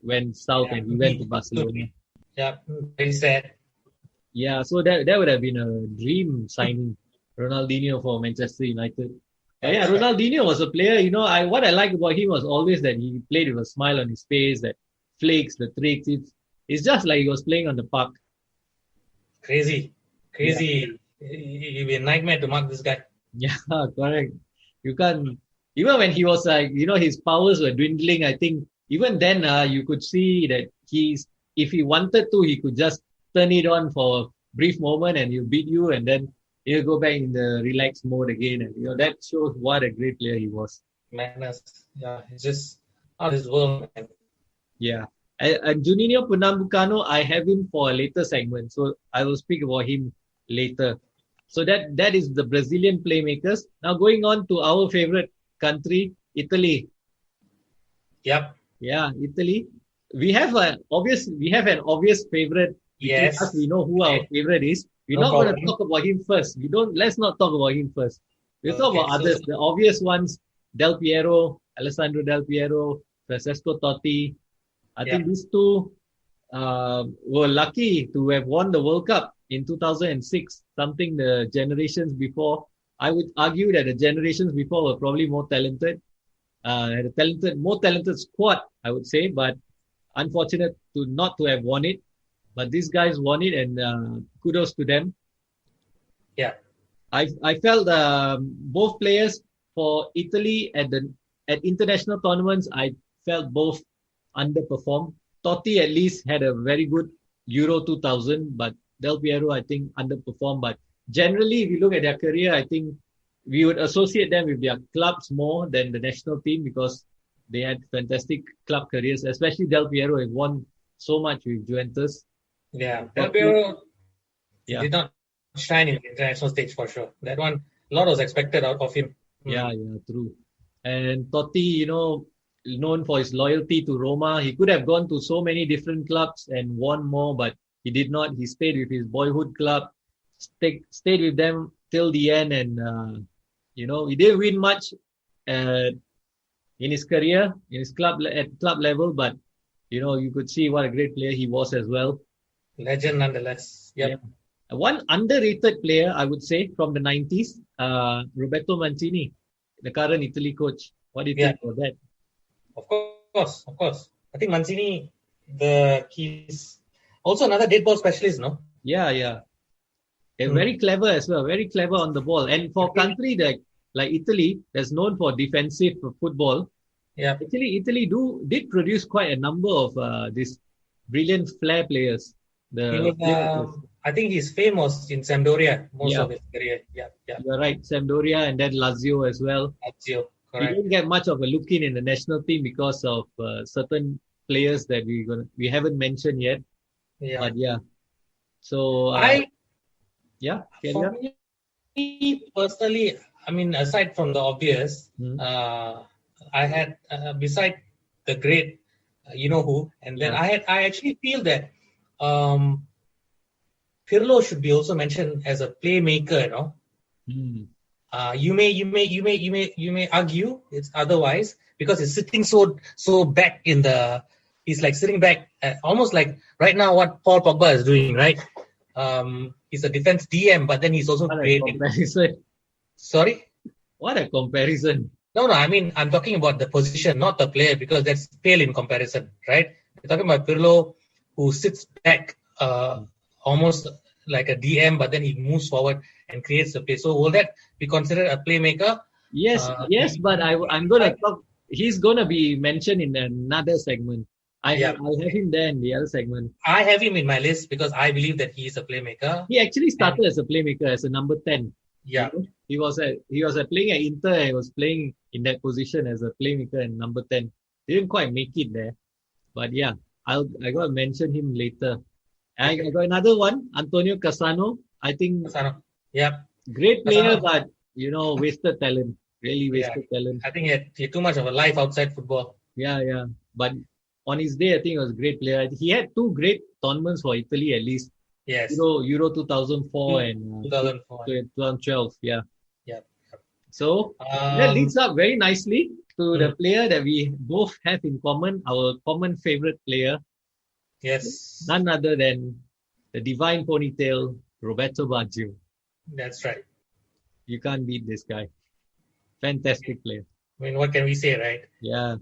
went south and he went to Barcelona. Yeah, very sad. Yeah, so that would have been a dream signing, Ronaldinho for Manchester United. Ronaldinho was a player, what I like about him was always that he played with a smile on his face, that flicks, the tricks. It's just like he was playing on the park. Crazy. Yeah. It'd be a nightmare to mark this guy. Yeah, correct. You can't, even when he was his powers were dwindling, I think even then you could see that if he wanted to, he could just turn it on for a brief moment and he'll beat you and then he'll go back in the relaxed mode again. And, that shows what a great player he was. Madness. Yeah, it's just out of this world, man. Yeah. And Juninho Pernambucano, I have him for a later segment. So I will speak about him later. So that is the Brazilian playmakers. Now going on to our favorite country, Italy. Yep. Yeah, Italy. We have an obvious favorite. Yes. Us, we know who our favorite is. We're not going to talk about him first. Let's not talk about him first. We'll talk about others. The obvious ones, Del Piero, Alessandro Del Piero, Francesco Totti. I think these two were lucky to have won the World Cup in 2006, something the generations before. I would argue that the generations before were probably more talented, had a more talented squad, I would say, but unfortunate not to have won it. But these guys won it, and kudos to them. Yeah. I felt both players, for Italy at international tournaments, I felt both underperformed. Totti at least had a very good Euro 2000, but Del Piero, I think, underperformed. But generally, if you look at their career, I think we would associate them with their clubs more than the national team because they had fantastic club careers, especially Del Piero. He won so much with Juventus. Yeah, Del Piero Yeah. did not shine in the international stage for sure. That one, a lot was expected out of him. Yeah, true. And Totti, known for his loyalty to Roma. He could have gone to so many different clubs and won more, but he did not. He stayed with his boyhood club, stayed with them till the end, and he didn't win much in his career, in his club level, but you could see what a great player he was as well. Legend nonetheless. Yep. Yeah. One underrated player, I would say, from the 90s, Roberto Mancini, the current Italy coach. What do you think about that? Of course. I think Mancini, he's also another dead ball specialist, no? Yeah. Very clever as well. Very clever on the ball. And for a country like Italy, that's known for defensive football, actually Italy did produce quite a number of these brilliant flair players. I think his fame was in Sampdoria most of his career. Yeah. You're right. Sampdoria and then Lazio as well. Lazio, He correct. didn't get much of a look in the national team because of certain players that we haven't mentioned yet. Yeah. But yeah. So for me personally, I mean, aside from the obvious, I had beside the great, who, and then I actually feel that Pirlo should be also mentioned as a playmaker. You may argue it's otherwise because he's sitting so back he's like sitting back almost like right now what Paul Pogba is doing, right? He's a defense DM, but then he's also creating. Sorry? What a comparison. No, I mean, I'm talking about the position, not the player, because that's pale in comparison, right? We're talking about Pirlo, who sits back almost like a DM, but then he moves forward and creates the play. So will that be considered a playmaker? Yes, but I'm going to talk. He's going to be mentioned in another segment. I'll have him there in the other segment. I have him in my list because I believe that he is a playmaker. He actually started as a playmaker, as a number 10. Yeah. He was playing at Inter and he was playing in that position as a playmaker and number 10. Didn't quite make it there. But yeah, I got to mention him later. I got another one, Antonio Cassano. I think great player, but wasted talent. Really wasted talent. I think he had too much of a life outside football. Yeah. But on his day, I think he was a great player. He had two great tournaments for Italy at least. Yes. Euro 2004 and 2012. Yeah. So that leads up very nicely to the player that we both have in common, our common favorite player. Yes. None other than the divine ponytail, Roberto Baggio. That's right. You can't beat this guy. Fantastic player. I mean, what can we say, right? Yeah.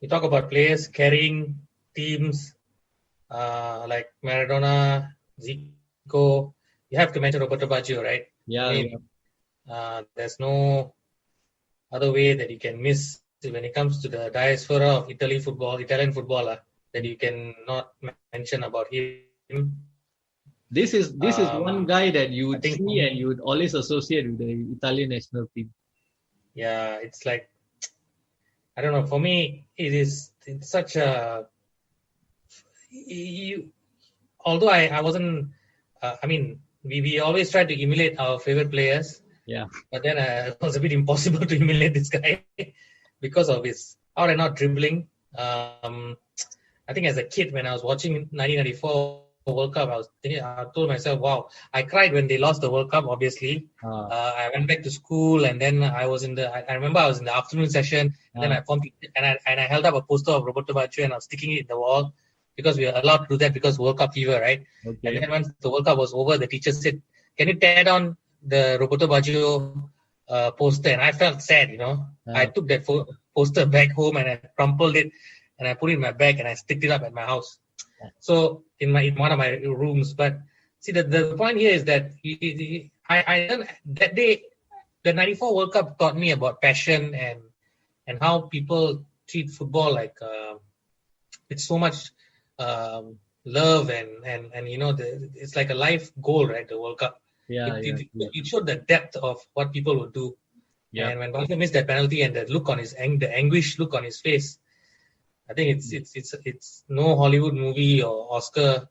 You talk about players carrying teams like Maradona, Zico. You have to mention Roberto Baggio, right? Yeah. There's no other way that you can miss when it comes to the diaspora of Italian footballer that you can not mention about him. This is one guy that you would see and you would always associate with the Italian national team. Yeah, it's like, I don't know. For me, it's such a. Although I wasn't. We always try to emulate our favorite players. Yeah. But then it was a bit impossible to emulate this guy because of his out and out dribbling. I think as a kid when I was watching 1994 World Cup, I told myself, "Wow!" I cried when they lost the World Cup. Obviously, I went back to school, and then I remember I was in the afternoon session. And then I held up a poster of Roberto Baggio and I was sticking it in the wall because we were allowed to do that because World Cup fever, right? Okay. And then once the World Cup was over, the teacher said, "Can you tear down the Roberto Baggio poster?" And I felt sad, I took that poster back home and I crumpled it and I put it in my bag and I sticked it up at my house. So in one of my rooms. But see, the point here is that I that day the 94 World Cup taught me about passion and how people treat football like with so much love and it's like a life goal, right? The World Cup. It showed the depth of what people would do. Yeah. And when Baggio missed that penalty and the look on the anguish look on his face, I think it's no Hollywood movie or Oscar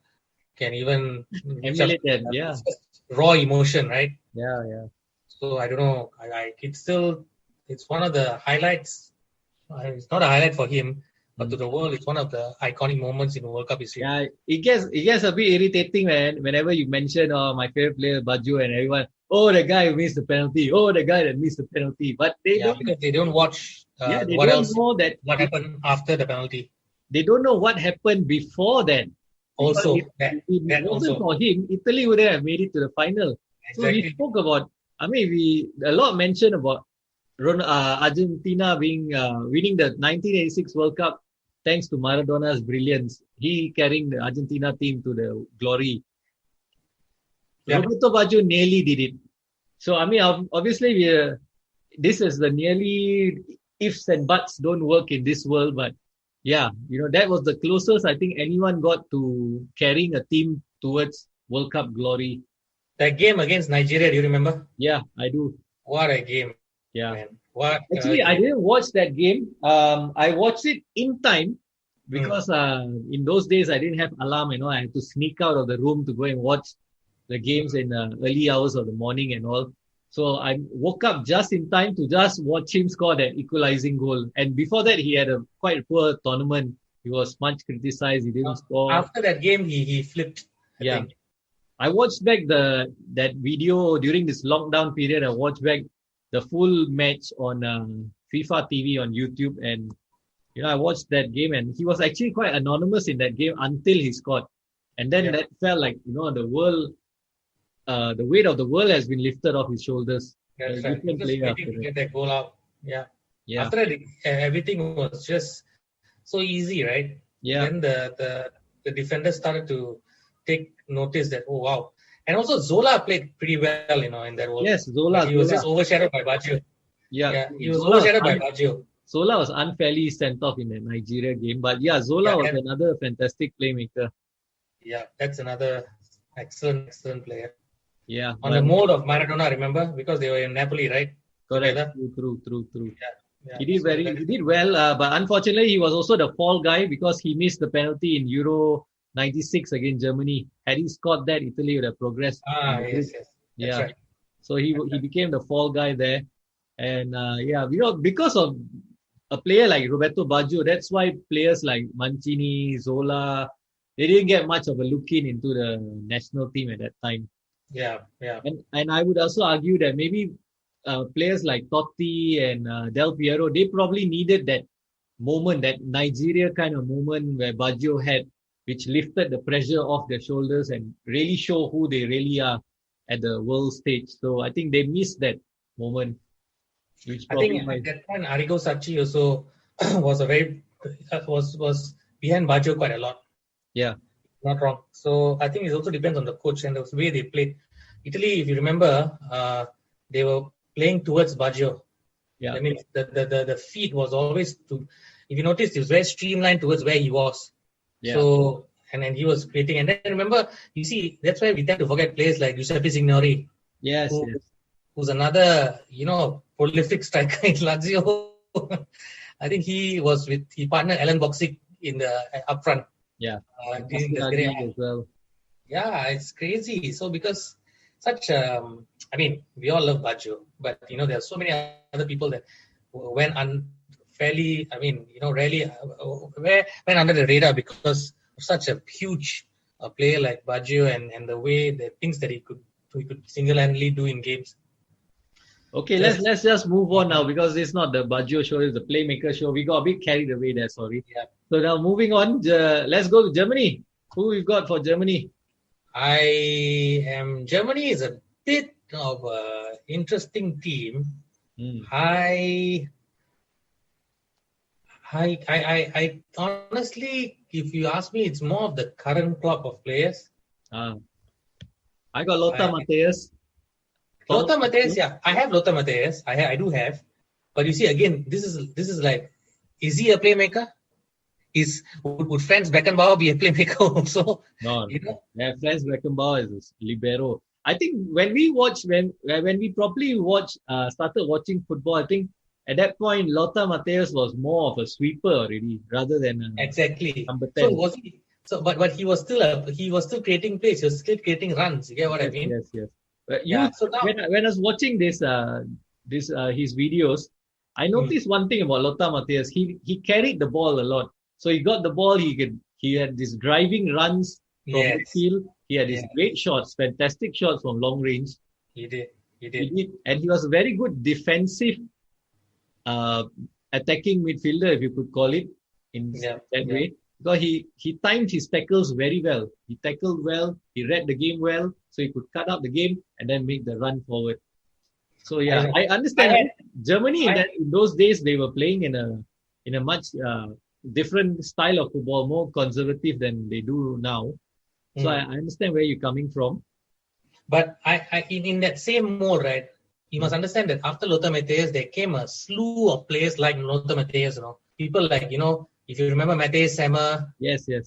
can even emulate that. Yeah. It's just raw emotion, right? Yeah. So I don't know. It's one of the highlights. It's not a highlight for him, but to the world, it's one of the iconic moments in World Cup history. Yeah, it gets a bit irritating whenever you mention my favorite player Baggio and everyone. Oh, the guy who missed the penalty. Oh, the guy that missed the penalty. But because they don't watch. They what don't else? know that what happened after the penalty. They don't know what happened before that. Also, if it wasn't for him, Italy would have made it to the final. Exactly. So we spoke about. A lot mentioned about Argentina winning the 1986 World Cup thanks to Maradona's brilliance. He carrying the Argentina team to the glory. Yeah. Roberto Baggio nearly did it. So obviously this is the nearly ifs and buts don't work in this world, but yeah, that was the closest I think anyone got to carrying a team towards World Cup glory. That game against Nigeria, do you remember? Yeah, I do. What a game. Yeah. Man. What? Actually, I didn't watch that game. I watched it in time because in those days I didn't have alarm, I had to sneak out of the room to go and watch the games in early hours of the morning and all. So I woke up just in time to just watch him score that equalizing goal. And before that, he had a quite poor tournament. He was much criticized. He didn't score. After that game, he flipped. I think. I watched back that video during this lockdown period. I watched back the full match on FIFA TV on YouTube, and I watched that game, and he was actually quite anonymous in that game until he scored, and then that felt like the world, the weight of the world has been lifted off his shoulders. That's right. Just waiting to get that goal out. Yeah. After that, everything was just so easy, right? Yeah. Then the defenders started to take notice that, oh wow. And also Zola played pretty well, in that World Cup. Yes, Zola. He was just overshadowed by Baggio. Yeah. He was overshadowed by Baggio. Zola was unfairly sent off in the Nigeria game. But Zola was another fantastic playmaker. Yeah, that's another excellent player. Yeah. On the mold of Maradona, remember? Because they were in Napoli, right? Correct. True. Yeah. He did well, but unfortunately he was also the fall guy because he missed the penalty in Euro 96 against Germany. Had he scored that, Italy would have progressed. Yes. That's right. So he became the fall guy there. And because of a player like Roberto Baggio, that's why players like Mancini, Zola, they didn't get much of a look into the national team at that time. Yeah. And I would also argue that maybe players like Totti and Del Piero, they probably needed that moment, that Nigeria kind of moment where Baggio had, which lifted the pressure off their shoulders and really show who they really are at the world stage. So I think they missed that moment. I think at that point, Arrigo Sacchi also was behind Baggio quite a lot. Yeah. Not wrong. So I think it also depends on the coach and the way they played. Italy, if you remember, they were playing towards Baggio. Yeah. I mean, the feet was always if you notice, it was very streamlined towards where he was. Yeah. So, and then he was creating. And then remember, you see, that's why we tend to forget players like Giuseppe Signori. Yes. Who's another, prolific striker in Lazio. I think he partnered Alan Boxic in the up front. Yeah. As well. Yeah, it's crazy. So because we all love Baggio, but there are so many other people that went unfairly. Rarely went under the radar because of such a huge player like Baggio and the way the things that he could single-handedly do in games. Okay, let's just move on now because it's not the Baggio show, it's the Playmaker show. We got a bit carried away there, sorry. Yeah. So now moving on, let's go to Germany. Who we've got for Germany? Germany is a bit of an interesting team. I honestly, if you ask me, it's more of the current crop of players. I got Lothar Matthäus. Lothar Matthäus, yeah. I have Lothar Matthäus. I do have. But you see, again, this is like, is he a playmaker? Would Franz Beckenbauer be a playmaker also? No, You know? yeah, Franz Beckenbauer is a libero. I think when we properly started watching football, I think at that point Lothar Matthäus was more of a sweeper already, rather than Exactly. number 10. So was he? So, but he was still creating plays. He was still creating runs. You get what I mean? Yes. But Yeah. So now, when I was watching his videos, I noticed one thing about Lothar Matthäus. He carried the ball a lot. So he got the ball. He had these driving runs from midfield. He had these great shots, fantastic shots from long range. He did, and he was a very good defensive, attacking midfielder, if you could call it in that way. Because he timed his tackles very well. He tackled well. He read the game well, so he could cut out the game and then make the run forward. So yeah, I understand. Germany in those days, they were playing in a much different style of football, more conservative than they do now. So I understand where you're coming from. But in that same mode, right? You must understand that after Lothar Matthäus, there came a slew of players like Lothar Matthäus. People like, if you remember Matthäus Sammer. Yes. And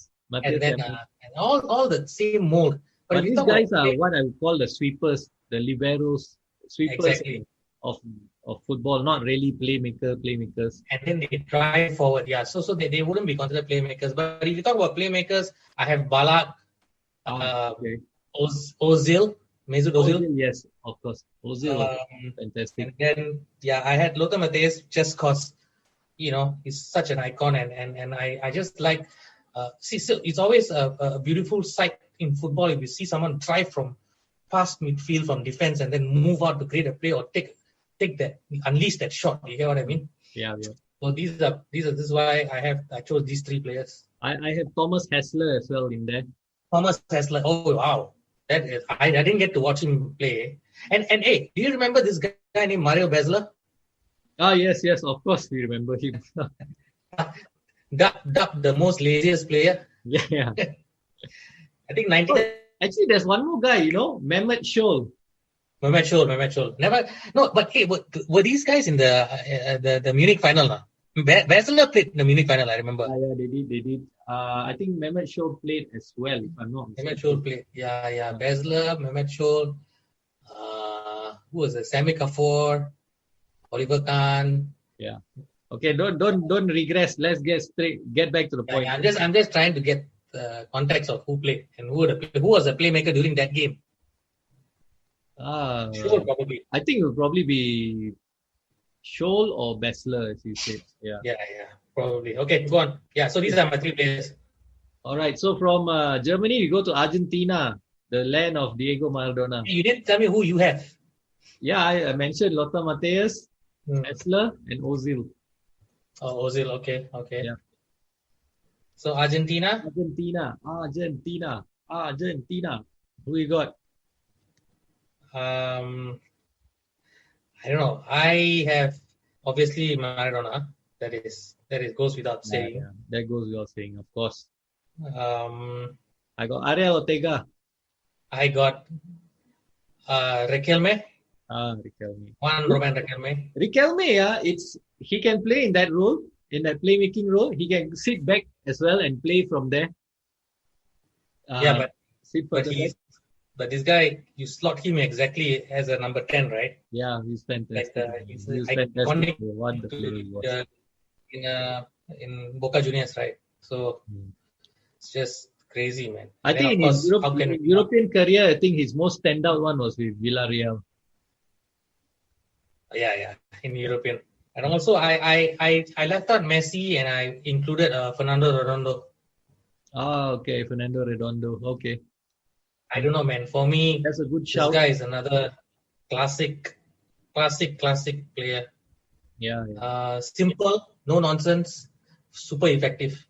then and all the same mode. But these guys are what I would call the sweepers, the liberos, sweepers of football, not really playmakers. And then they drive forward, so they wouldn't be considered playmakers. But if you talk about playmakers, I have Ballack, Ozil, Mesut Ozil. Yes, of course. Ozil, fantastic. And then, I had Lothar Matthäus just because, he's such an icon. And I just like, so it's always a beautiful sight in football if you see someone drive from past midfield, from defense, and then move out to create a play or take that, unleash that shot. You get what I mean? Yeah. So this is why I chose these three players. I have Thomas Hässler as well in there. Thomas Hässler. Oh wow, I didn't get to watch him play. And hey, do you remember this guy named Mario Basler? Yes, of course we remember him. the most laziest player. Yeah. I think 90. Actually, there's one more guy, Mehmet Scholl. Mehmet Scholl. Never. No, but hey, were these guys in the Munich final now? Basler played in the Munich final, I remember. Yeah, they did. I think Mehmet Scholl played as well, if I'm not mistaken. Mehmet Scholl played. Yeah. Basler, Mehmet Scholl. Who was it? Sami Kafour, Oliver Kahn. Yeah. Okay, don't regress. Let's get back to the point. I'm just trying to get the context of who played and who was the playmaker during that game. Scholl probably. I think it would probably be Scholl or Basler, as you said. Yeah, probably. Okay, go on. Yeah, so these are my three players. All right, so from Germany, we go to Argentina, the land of Diego Maradona. You didn't tell me who you have. Yeah, I mentioned Lothar Matthäus, Hässler, and Ozil. Oh, Ozil, okay. Yeah. So Argentina. Who you got? I don't know. I have obviously Maradona. That is goes without saying. Yeah. That goes without saying, of course. I got Ariel Ortega. I got Riquelme. Riquelme. Robin Riquelme. Riquelme, he can play in that role, in that playmaking role. He can sit back as well and play from there. But this guy, you slot him exactly as a number 10, right? Yeah, he's fantastic. He's fantastic. What the play was. In Boca Juniors, right? So it's just crazy, man. I think in his European career, I think his most standout one was with Villarreal. Yeah, in European. And also, I left out Messi and I included Fernando Redondo. Okay, Fernando Redondo. Okay. I don't know, man. For me, that's a good shout. This guy is another classic player. Yeah. Simple, no nonsense, super effective.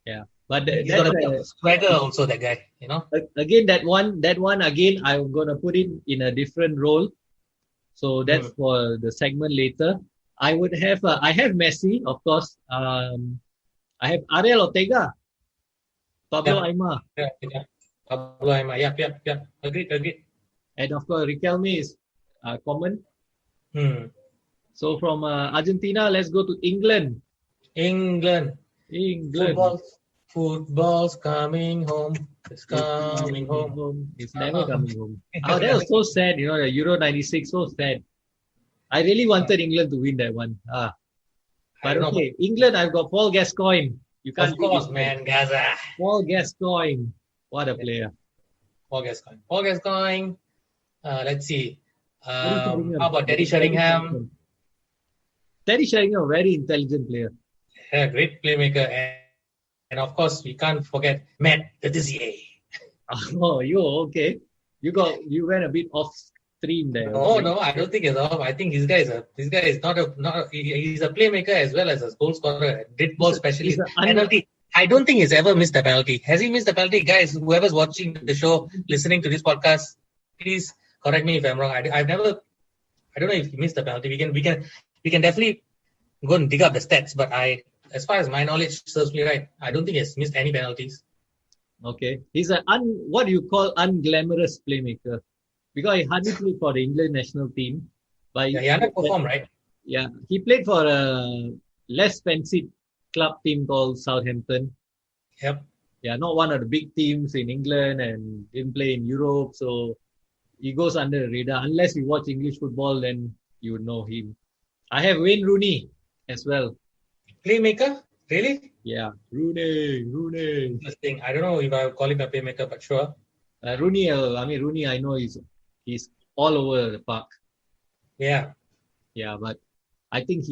Yeah, but he's got a swagger also. That guy, Again, that one again, I'm gonna put it in a different role. So that's for the segment later. I would have I have Messi, of course. I have Ariel Ortega, Pablo Aimar. Yeah. Pablo Aimar. Yeah. Agreed. And of course, Riquelme is common. Hmm. So from Argentina, let's go to England. England. England. Football's coming home. It's It's coming home. home. It's never coming home. Oh, that was so sad. The Euro 96, so sad. I really wanted England to win that one. But okay, England, I've got Paul Gascoigne. You can't Of course, beat man, Gaza. Paul Gascoigne. What a player. Paul Gascoigne. Let's see. How Sheringham. about Teddy Sheringham? Teddy Sheringham, a very intelligent player. Yeah, great playmaker. And of course, we can't forget Matt the Dizier. Oh, okay. You went a bit off stream there. No, I don't think it's off. I think this guy is not he's a playmaker as well as a goal scorer, dead ball specialist. Penalty. I don't think he's ever missed a penalty. Has he missed a penalty? Guys, whoever's watching the show, listening to this podcast, please correct me if I'm wrong. I don't know if he missed a penalty. We can definitely go and dig up the stats, but as far as my knowledge serves me right, I don't think he's missed any penalties. Okay. He's what do you call unglamorous playmaker? Because he hardly played for the England national team. But he underperformed, right? Yeah. He played for a less fancy club team called Southampton. Yep. Yeah, not one of the big teams in England and didn't play in Europe. So he goes under the radar. Unless you watch English football, then you would know him. I have Wayne Rooney as well. Playmaker? Really? Yeah, Rooney. Interesting. I don't know if I would call him a playmaker, but sure. Rooney, I know he's all over the park. Yeah. Yeah, but I think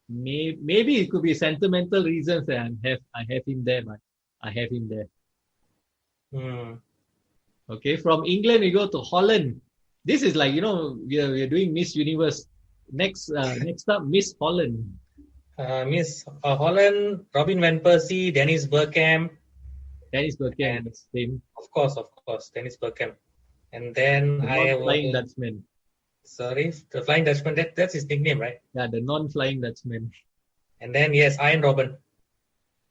maybe it could be sentimental reasons that I have him there, but I have him there. Okay, from England we go to Holland. This is like, we're doing Miss Universe. Next up, Miss Holland. Miss Holland, Robin van Persie, Dennis Bergkamp. Same. Of course, Dennis Bergkamp. And then Flying Dutchman. Sorry, the Flying Dutchman. That's his nickname, right? Yeah, the non-Flying Dutchman. And then yes, Arjen Robben.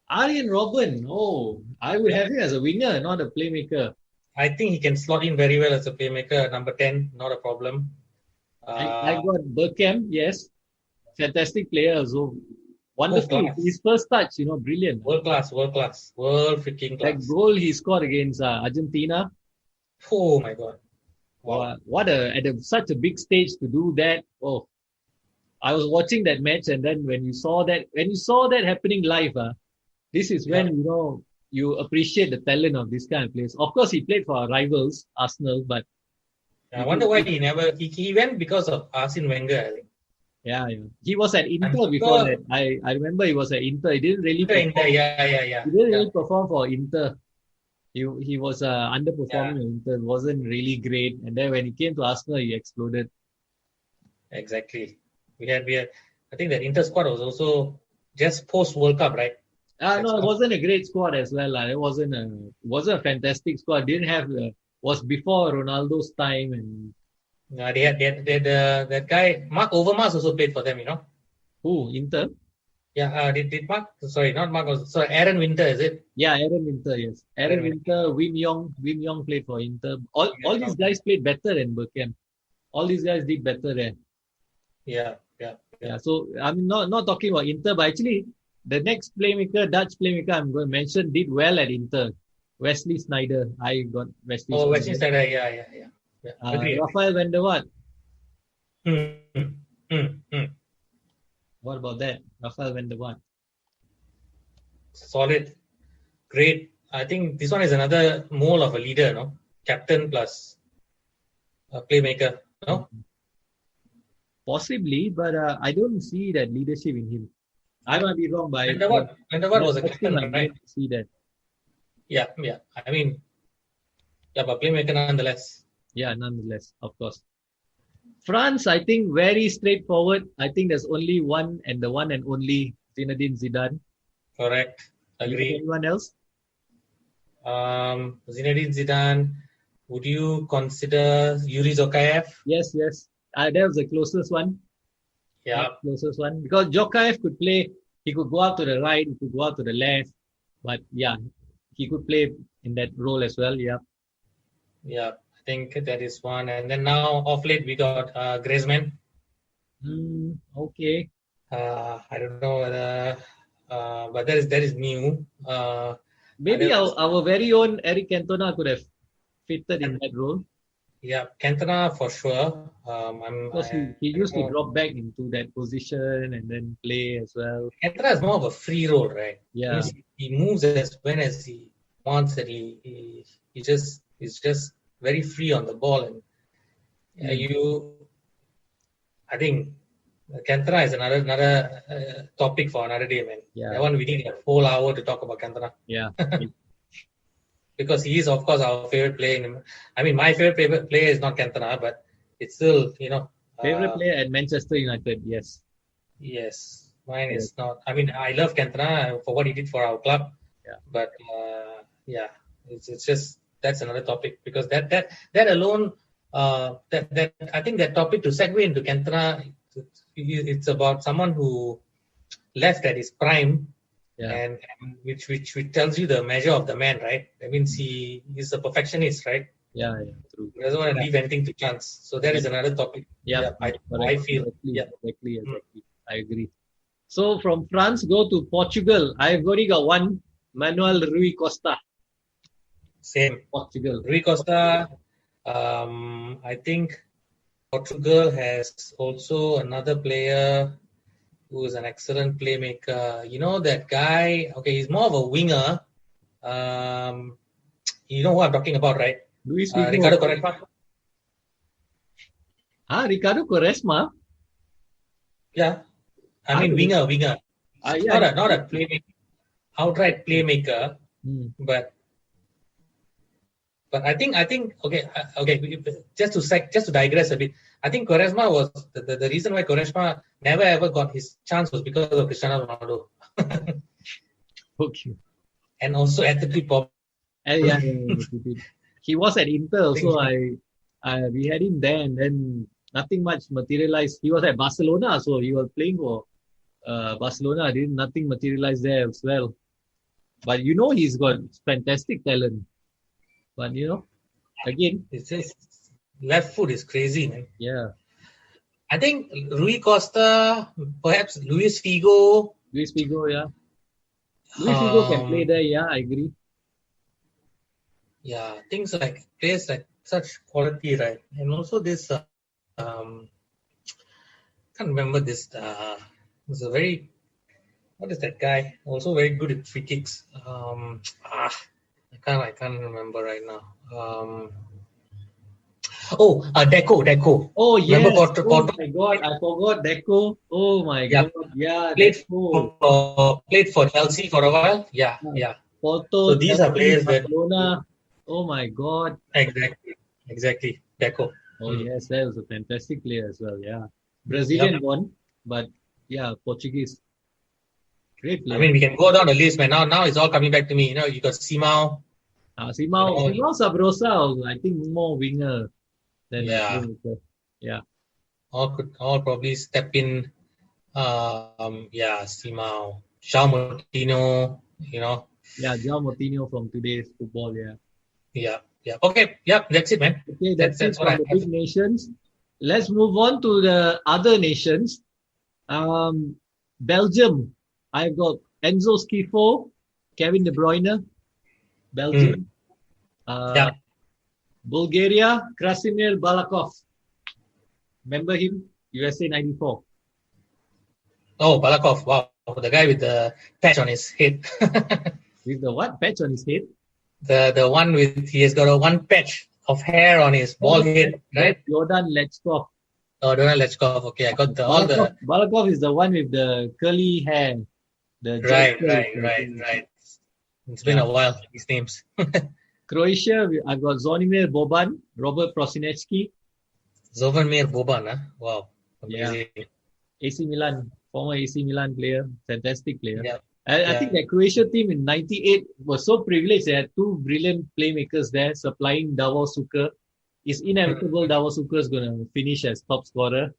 Arjen Robben. Oh, I would have him as a winger, not a playmaker. I think he can slot in very well as a playmaker. Number 10, not a problem. I got Bergkamp, yes. Fantastic player. So wonderful. His first touch, brilliant. World class. World freaking class. That goal he scored against Argentina. Oh my God. Wow. Such a big stage to do that. Oh, I was watching that match, and then when you saw that happening live, this is when you appreciate the talent of this kind of players. Of course, he played for our rivals, Arsenal, but I wonder why he went because of Arsene Wenger, I think. Yeah. He was at Inter before that. I remember he was at Inter. He didn't really perform. Yeah. He didn't really perform for Inter. He was underperforming at Inter. Wasn't really great. And then when he came to Arsenal, he exploded. Exactly. We had. I think that Inter squad was also just post World Cup, right? No, it wasn't a great squad as well. It wasn't a fantastic squad. Didn't have was before Ronaldo's time and. They had that guy Mark Overmars also played for them. Who? Inter? Yeah. Did Mark? Sorry, not Mark. Sorry, Aaron Winter, is it? Yeah, Aaron Winter. Yes, Aaron Winter. Wim Jong played for Inter. All these guys played better than Bergkamp. All these guys did better there. Yeah. So I'm not talking about Inter, but actually the next Dutch playmaker I'm going to mention did well at Inter. Wesley Sneijder. I got Wesley. Oh, Wesley Sneijder. Yeah. Rafael van der Vaart. What about that? Rafael van der Vaart. Solid. Great. I think this one is another mole of a leader, no? Captain plus a playmaker, no? Possibly, but I don't see that leadership in him. I might be wrong, but Van der Vaart was a captain, right? I don't see that. Yeah. I mean, but playmaker nonetheless. Yeah, nonetheless, of course. France, I think, very straightforward. I think there's only one and the one and only Zinedine Zidane. Correct. Agree. Anyone else? Zinedine Zidane. Would you consider Yuri Zokaev? Yes. That was the closest one. Yeah. Closest one. Because Zokaev could play, he could go out to the right, he could go out to the left. But yeah, he could play in that role as well. Yeah. Yeah. I think that is one. And then now, off late, we got Griezmann. Okay. I don't know whether, but that is new. Maybe our very own Eric Cantona could have fitted in that role. Yeah, Cantona for sure. Because he used to drop back into that position and then play as well. Cantona is more of a free role, right? Yeah. He moves as he wants, and he's just very free on the ball. And I think Cantona is another topic for another day, man. Yeah. That one we need a whole hour to talk about Cantona. Yeah. Because he is, of course, our favorite player. I mean, my favorite player is not Cantona, but it's still, favorite player at Manchester United, yes. Yes, mine is not. I mean, I love Cantona for what he did for our club. Yeah. But it's just that's another topic, because that alone, that I think that topic, to segue into Cantona, it's about someone who left at his prime. Yeah. And which tells you the measure of the man, right? That means he's a perfectionist, right? Yeah, true. He doesn't want to leave anything to chance. So that is another topic. I feel. Exactly. I agree. So from France, go to Portugal. I've already got one, Manuel Rui Costa. Same. Portugal. Rui Costa. I think Portugal has also another player who is an excellent playmaker. You know that guy? Okay, he's more of a winger. You know who I'm talking about, right? Ricardo Quaresma. Ricardo Quaresma? Yeah. I mean, winger. Not a playmaker, outright playmaker. But I think okay. Just to digress a bit. I think Quaresma was the reason why Quaresma never ever got his chance was because of Cristiano Ronaldo. Okay. And also attitude problem. Yeah. He was at Inter, so we had him there, and then nothing much materialized. He was at Barcelona, so he was playing for Barcelona. Nothing materialized there as well. But he's got fantastic talent. But again, it's just left foot is crazy, man. Yeah. I think Rui Costa, perhaps Luis Figo. Yeah. Luis Figo can play there, yeah, I agree. Yeah, players like such quality, right? And also this, can't remember this, was a very, what is that guy? Also very good at free kicks. I can't remember right now. Deco. Oh, yes. Remember Oh my God, I forgot Deco. Oh my God. Yeah, played for Chelsea for a while. Yeah. Porto, so these Chelsea, are players Barcelona. Oh my God. Exactly. Deco. Oh yes, that was a fantastic player as well. Yeah. Brazilian one, but yeah, Portuguese. Great player. I mean, we can go down the list, man. Now it's all coming back to me. You got Simao. Simao Sabrosa, I think more winger than playmaker. Yeah. All probably step in. Simao. João Moutinho, Yeah, João Moutinho from today's football, Yeah. Okay. Yeah, that's it, man. Okay, that's it from the big nations. Let's move on to the other nations. Belgium. I've got Enzo Schifo, Kevin De Bruyne, Belgium. Bulgaria, Krasimir Balakov. Remember him? USA 94. Oh, Balakov. Wow. The guy with the patch on his head. With the what? Patch on his head? The one he has got one patch of hair on his bald head, right? Jordan Lechkov. Oh, Jordan Lechkov. Okay, I got Balakov is the one with the curly hair. Right. It's been a while, these names. Croatia, I've got Zvonimir Boban, Robert Prosinecki. Zvonimir Boban, huh? Wow. Amazing. Yeah. AC Milan, former AC Milan player, fantastic player. Yeah. I think that Croatia team in 98 was so privileged. They had two brilliant playmakers there supplying Davor Suker. It's inevitable Davor Suker is going to finish as top scorer.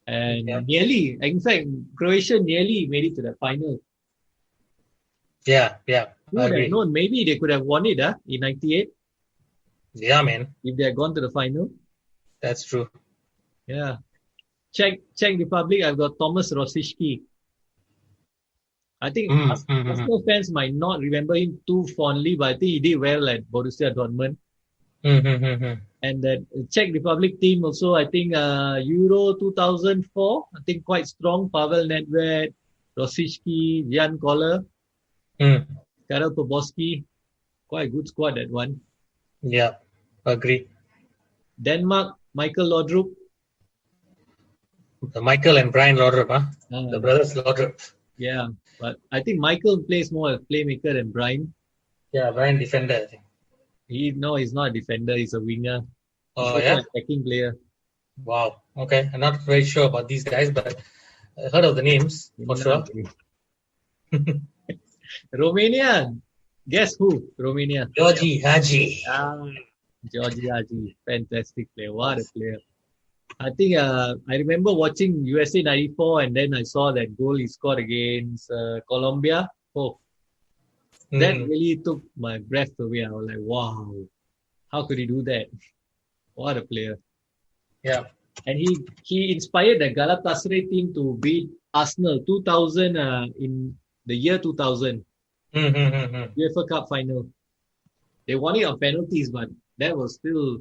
And in fact, Croatia nearly made it to the final. Yeah. Maybe they could have won it in 98. Yeah, man. if they had gone to the final. That's true. Yeah. Czech Republic, I've got Thomas Rosicky. I think Arsenal fans might not remember him too fondly, but I think he did well at Borussia Dortmund. And that Czech Republic team also, I think Euro 2004, I think quite strong. Pavel Nedved, Rosicky, Jan Koller, Karel Poborský. Quite a good squad, that one. Yeah, agree. Denmark, Michael Laudrup. Michael and Brian Laudrup, the brothers Laudrup. Yeah, but I think Michael plays more a playmaker than Brian. Yeah, Brian defender, I think. He's not a defender, he's a winger. Oh, he's yeah? an attacking player. Wow. Okay. I'm not very sure about these guys, but I heard of the names for sure. Romania. Guess who? Romania. Georgie Hagi. Georgie Hagi. Fantastic player. What a player. I think I remember watching USA 94 and then I saw that goal he scored against Colombia. Oh, that really took my breath away. I was like, wow, how could he do that? What a player. Yeah. And he inspired the Galatasaray team to beat Arsenal 2000 in the year 2000. UEFA Cup final. They won it on penalties, but that was still,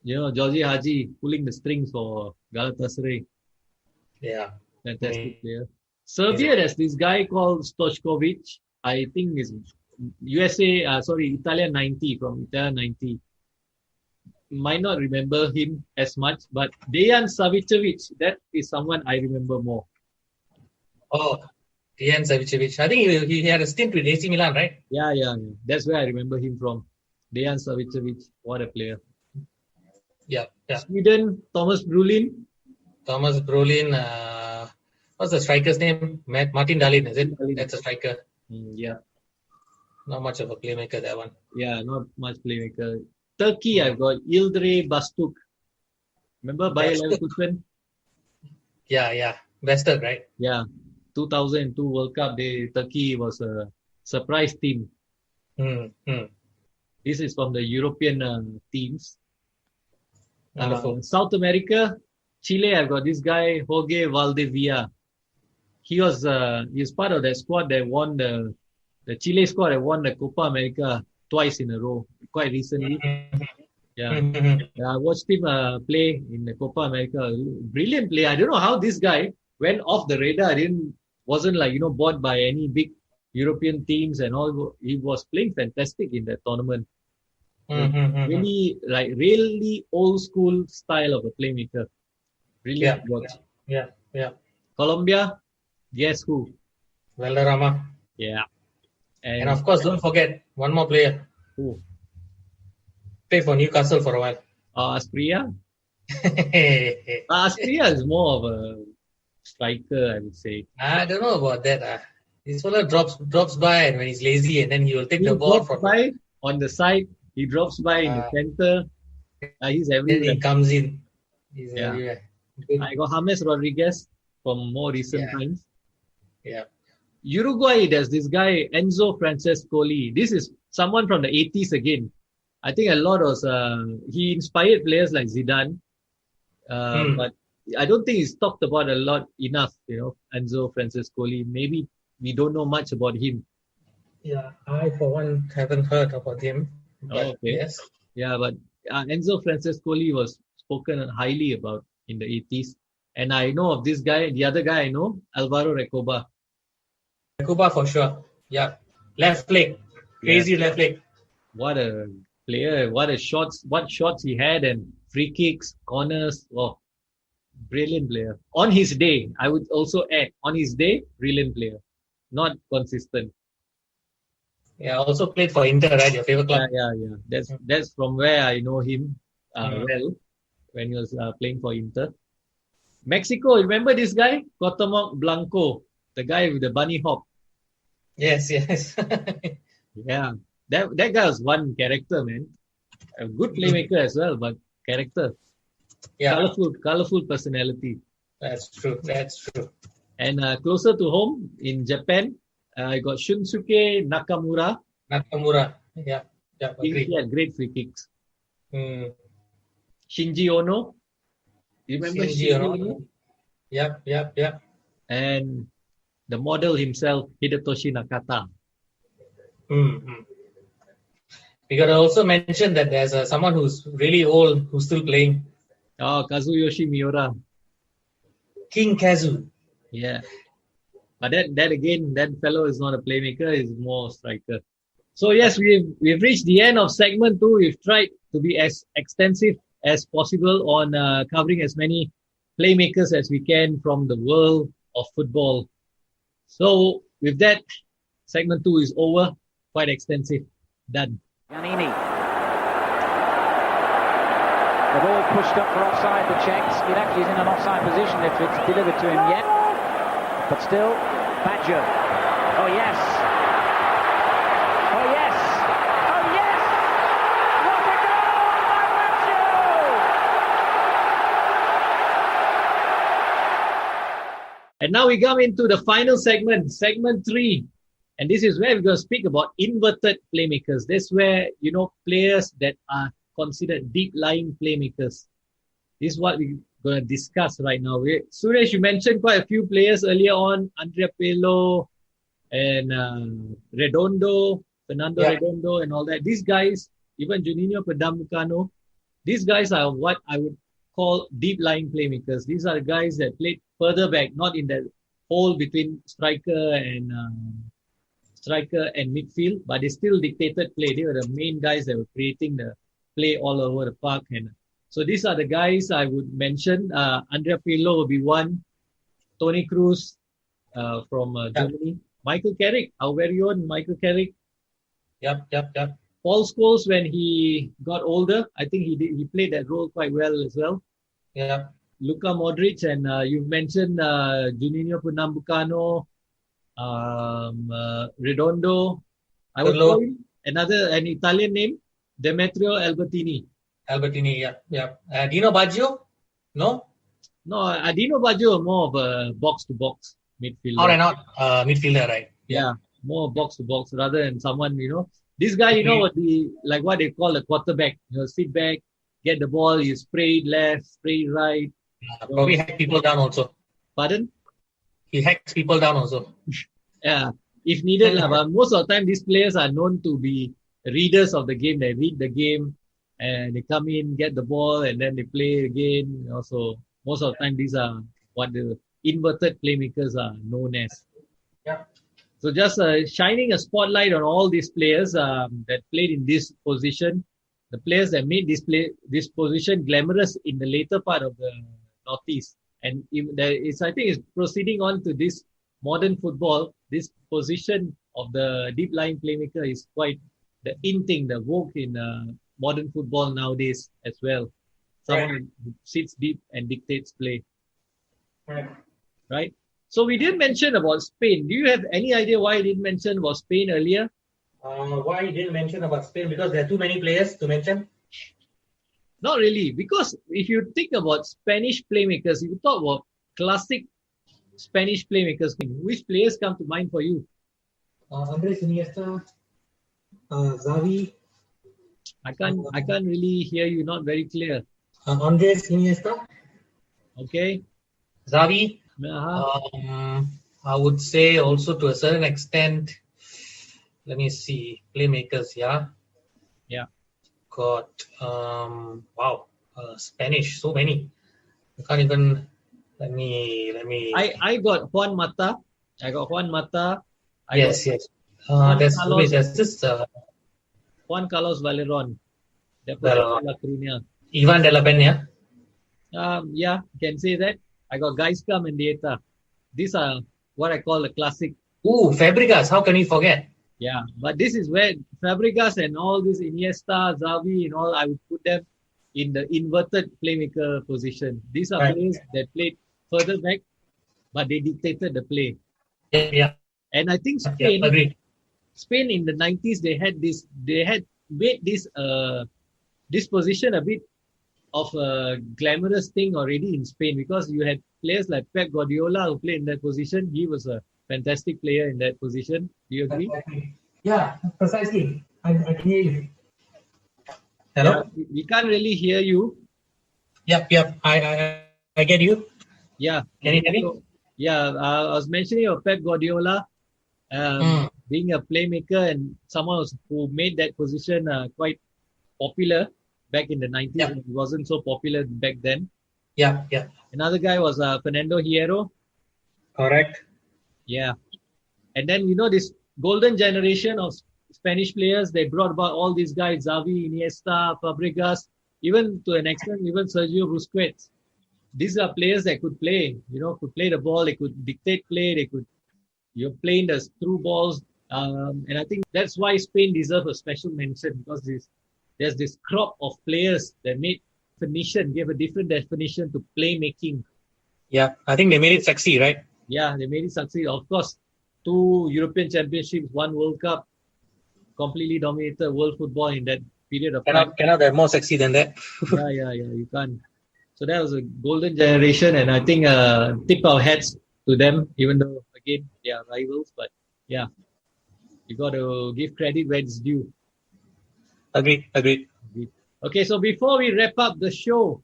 Georgie Hagi pulling the strings for Galatasaray. Yeah. Fantastic player. Serbia, there's this guy called Stoichkovic. I think is Italian 90 from Italian 90. Might not remember him as much, but Dejan Savicevic, that is someone I remember more. Oh, Dejan Savicevic. I think he had a stint with AC Milan, right? Yeah. That's where I remember him from. Dejan Savicevic, what a player. Yeah. Sweden, Thomas Brolin. What's the striker's name? Martin Dahlin, is it? Dahlin. That's a striker. Yeah. Not much of a playmaker, that one. Yeah, not much playmaker. Turkey, I've got Yildiray Bastuk. Remember Bayer Leverkusen? Yeah. Western, right? Yeah. 2002 World Cup, Turkey was a surprise team. This is from the European teams. South America, Chile, I've got this guy, Jorge Valdivia. He was part of that squad that won the Chile squad that won the Copa America twice in a row, quite recently. Yeah. I watched him play in the Copa America. Brilliant play. I don't know how this guy went off the radar. Wasn't bought by any big European teams and all. He was playing fantastic in that tournament. Really old school style of a playmaker. Really good watch. Yeah. Colombia, guess who? Valderrama. Yeah. And of course, don't forget one more player. Who? Played for Newcastle for a while. Asprilla? Asprilla is more of a striker, I would say. I don't know about that. This fella drops by and when he's lazy and then he will take the ball from by on the side. He drops by in the center. He's everywhere. Then he comes in. He's everywhere. I got James Rodriguez from more recent times. Yeah. Uruguay, there's this guy, Enzo Francescoli. This is someone from the 80s again. I think a lot was, he inspired players like Zidane. But I don't think he's talked about a lot enough, Enzo Francescoli. Maybe we don't know much about him. Yeah, I for one haven't heard about him. But okay. Yes. Yeah, but Enzo Francescoli was spoken highly about in the 80s. And I know of this guy, the other guy I know, Alvaro Recoba. Recoba for sure. Yeah. Left leg. Crazy left leg. What a player. What shots he had and free kicks, corners. Oh, brilliant player. On his day, I would also add, on his day, brilliant player. Not consistent. Yeah, also played for Inter, right? Your favorite club? Yeah. That's from where I know him well, when he was playing for Inter. Mexico, remember this guy? Cuauhtémoc Blanco, the guy with the bunny hop. Yes. Yeah, that guy was one character, man. A good playmaker as well, but character. Yeah. Colorful personality. That's true. And closer to home, in Japan, I got Shunsuke Nakamura. Yeah. He had great free kicks. Mm. Shinji Ono. You remember Shinji, Shinji Ono? Yep. And the model himself, Hidetoshi Nakata. Mm. We got to also mention that there's someone who's really old who's still playing. Oh, Kazuyoshi Miura. King Kazu. Yeah. But that again, that fellow is not a playmaker, he's more striker. So yes, we've reached the end of segment 2. We've tried to be as extensive as possible on covering as many playmakers as we can from the world of football. So with that, segment 2 is over. Quite extensive. Done. Giannini. The ball pushed up for offside, the Czechs. It actually is in an offside position if it's delivered to him yet. But still, Badger. Oh yes. Oh yes. Oh yes. What a goal by Badger! And now we come into the final segment, segment 3. And this is where we're going to speak about inverted playmakers. That's where, players that are considered deep-lying playmakers. This is what we're going to discuss right now. Suresh, you mentioned quite a few players earlier on. Andrea Pirlo and Redondo, Fernando Redondo and all that. These guys, even Juninho Pernambucano, these guys are what I would call deep-lying playmakers. These are the guys that played further back, not in the hole between striker and midfield, but they still dictated play. They were the main guys that were creating the play all over the park. And so these are the guys I would mention. Andrea Pirlo will be one. Toni Kroos from Germany. Michael Carrick, our very own Michael Carrick. Yep. Paul Scholes, when he got older, I think he played that role quite well as well. Yeah. Luka Modric, and you've mentioned Juninho Pernambucano, Redondo. I would call him an Italian name, Demetrio Albertini. Yeah. Dino Baggio? No, Dino Baggio more of a box-to-box midfielder. Out and out midfielder, right? Yeah, more box-to-box rather than someone, This guy, would be like what they call a quarterback. Sit back, get the ball, you spray it left, spray it right. Probably hack people down also. Pardon? He hacks people down also. Yeah, if needed. But most of the time, these players are known to be readers of the game. They read the game and they come in, get the ball, and then they play again. So most of the time, these are what the inverted playmakers are known as. Yeah. So just shining a spotlight on all these players that played in this position, the players that made this position glamorous in the later part of the Northeast. And I think it's proceeding on to this modern football. This position of the deep lying playmaker is quite the in thing, the vogue in modern football nowadays as well. Someone who sits deep and dictates play. Right? So we didn't mention about Spain. Do you have any idea why I didn't mention about Spain earlier? Why you didn't mention about Spain? Because there are too many players to mention? Not really. Because if you think about Spanish playmakers, if you talk about classic Spanish playmakers, which players come to mind for you? Andres Iniesta, Xavi. I can't really hear you. Not very clear. Andres Iniesta. Okay. Xavi. Uh-huh. I would say also to a certain extent. Let me see. Playmakers, yeah. Got Spanish, so many. I can't even. Let me. I got Juan Mata. Yes. Juan Carlos Valeron. Ivan de la Peña. Yeah, can say that. I got Gaisca Mendieta. These are what I call the classic. Fabregas. How can you forget? Yeah, but this is where Fabregas and all this Iniesta, Xavi and all, I would put them in the inverted playmaker position. These are players that played further back, but they dictated the play. Yeah. And I think Spain in the 90s, they had made this position a bit of a glamorous thing already in Spain, because you had players like Pep Guardiola who played in that position. He was a fantastic player in that position. Do you agree? Yeah, precisely. I can hear you. Hello? Yeah, we can't really hear you. Yep. I get you. Yeah. Can you hear me? So, yeah, I was mentioning of Pep Guardiola being a playmaker and someone who made that position quite popular back in the 90s. Yeah. It wasn't so popular back then. Yeah. Another guy was Fernando Hierro. Correct. Yeah. And then, this golden generation of Spanish players, they brought about all these guys, Xavi, Iniesta, Fabregas, even to an extent, even Sergio Busquets. These are players that could play, could play the ball, they could dictate play, you're playing the through balls. And I think that's why Spain deserves a special mention because there's this crop of players that gave a different definition to playmaking. Yeah. I think they made it sexy, right? Yeah, they made it succeed. Of course, 2 European Championships, 1 World Cup, completely dominated world football in that period of time. Cannot have more sexy than that. Yeah, you can't. So that was a golden generation, and I think tip our hats to them, even though, again, they are rivals. But yeah, you got to give credit where it's due. Agreed. Okay, so before we wrap up the show,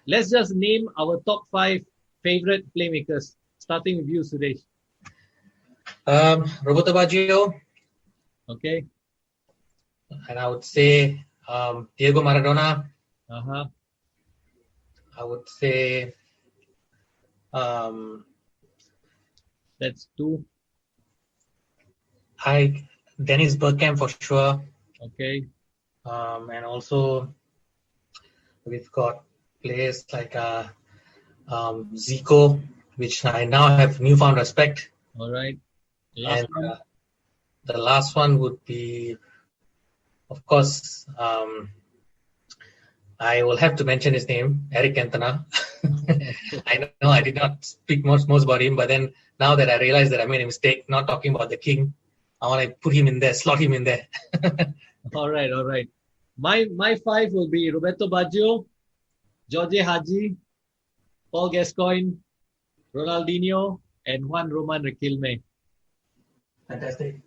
let's just name our top 5 favorite playmakers, starting with you, Suresh. Roberto Baggio, Okay. and I would say Diego Maradona. Uh-huh. I would say That's 2. Dennis Bergkamp for sure. Okay. And also we've got players like Zico, which I now have newfound respect. All right. The last one would be, of course, I will have to mention his name, Eric Cantona. I know I did not speak most about him, but then now that I realize that I made a mistake not talking about the king, I want to put him in there, slot him in there. All right. My 5 will be Roberto Baggio, Jorge Hagi, Paul Gascoigne, Ronaldinho, and Juan Roman Riquelme. Fantastic.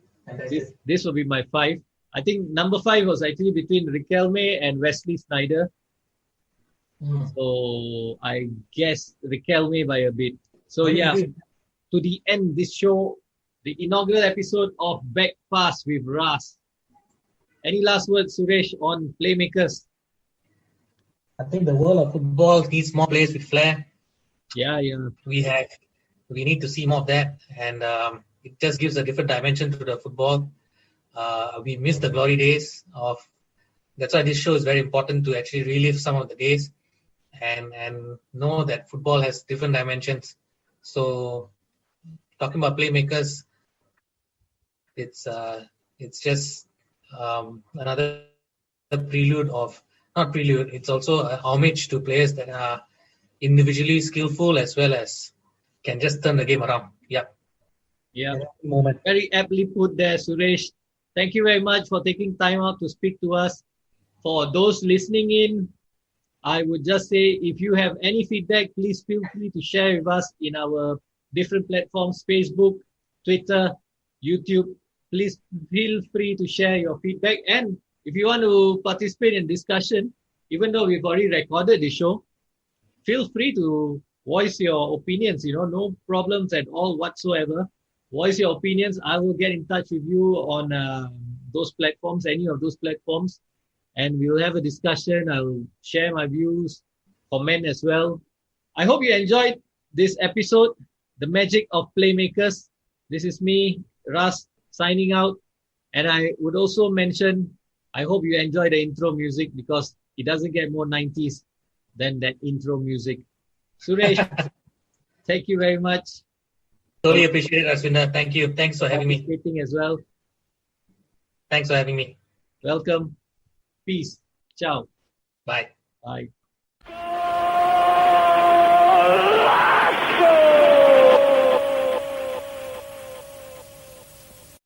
This will be my 5. I think number 5 was actually between Riquelme and Wesley Sneijder. So I guess Riquelme by a bit. So yeah, to the end this show, the inaugural episode of Back Pass with Ras. Any last words, Suresh, on Playmakers? I think the world of football needs more players with flair. Yeah. We need to see more of that, and it just gives a different dimension to the football. We miss the glory days of. That's why this show is very important to actually relive some of the days, and know that football has different dimensions. So, talking about Playmakers, it's just another prelude of not prelude. It's also a homage to players that are individually skillful as well as can just turn the game around. Yeah. Moment. Very aptly put there, Suresh. Thank you very much for taking time out to speak to us. For those listening in, I would just say if you have any feedback, please feel free to share with us in our different platforms, Facebook, Twitter, YouTube. Please feel free to share your feedback. And if you want to participate in discussion, even though we've already recorded the show, feel free to voice your opinions, no problems at all whatsoever. Voice your opinions. I will get in touch with you on those platforms, any of those platforms, and we'll have a discussion. I'll share my views, comment as well. I hope you enjoyed this episode, The Magic of Playmakers. This is me, Ras, signing out. And I would also mention, I hope you enjoy the intro music because it doesn't get more 90s than that intro music. Suresh, thank you very much. Totally appreciate it, Aswinda. Thank you. Thanks for having me. Participating as well. Thanks for having me. Welcome. Peace. Ciao. Bye. Bye.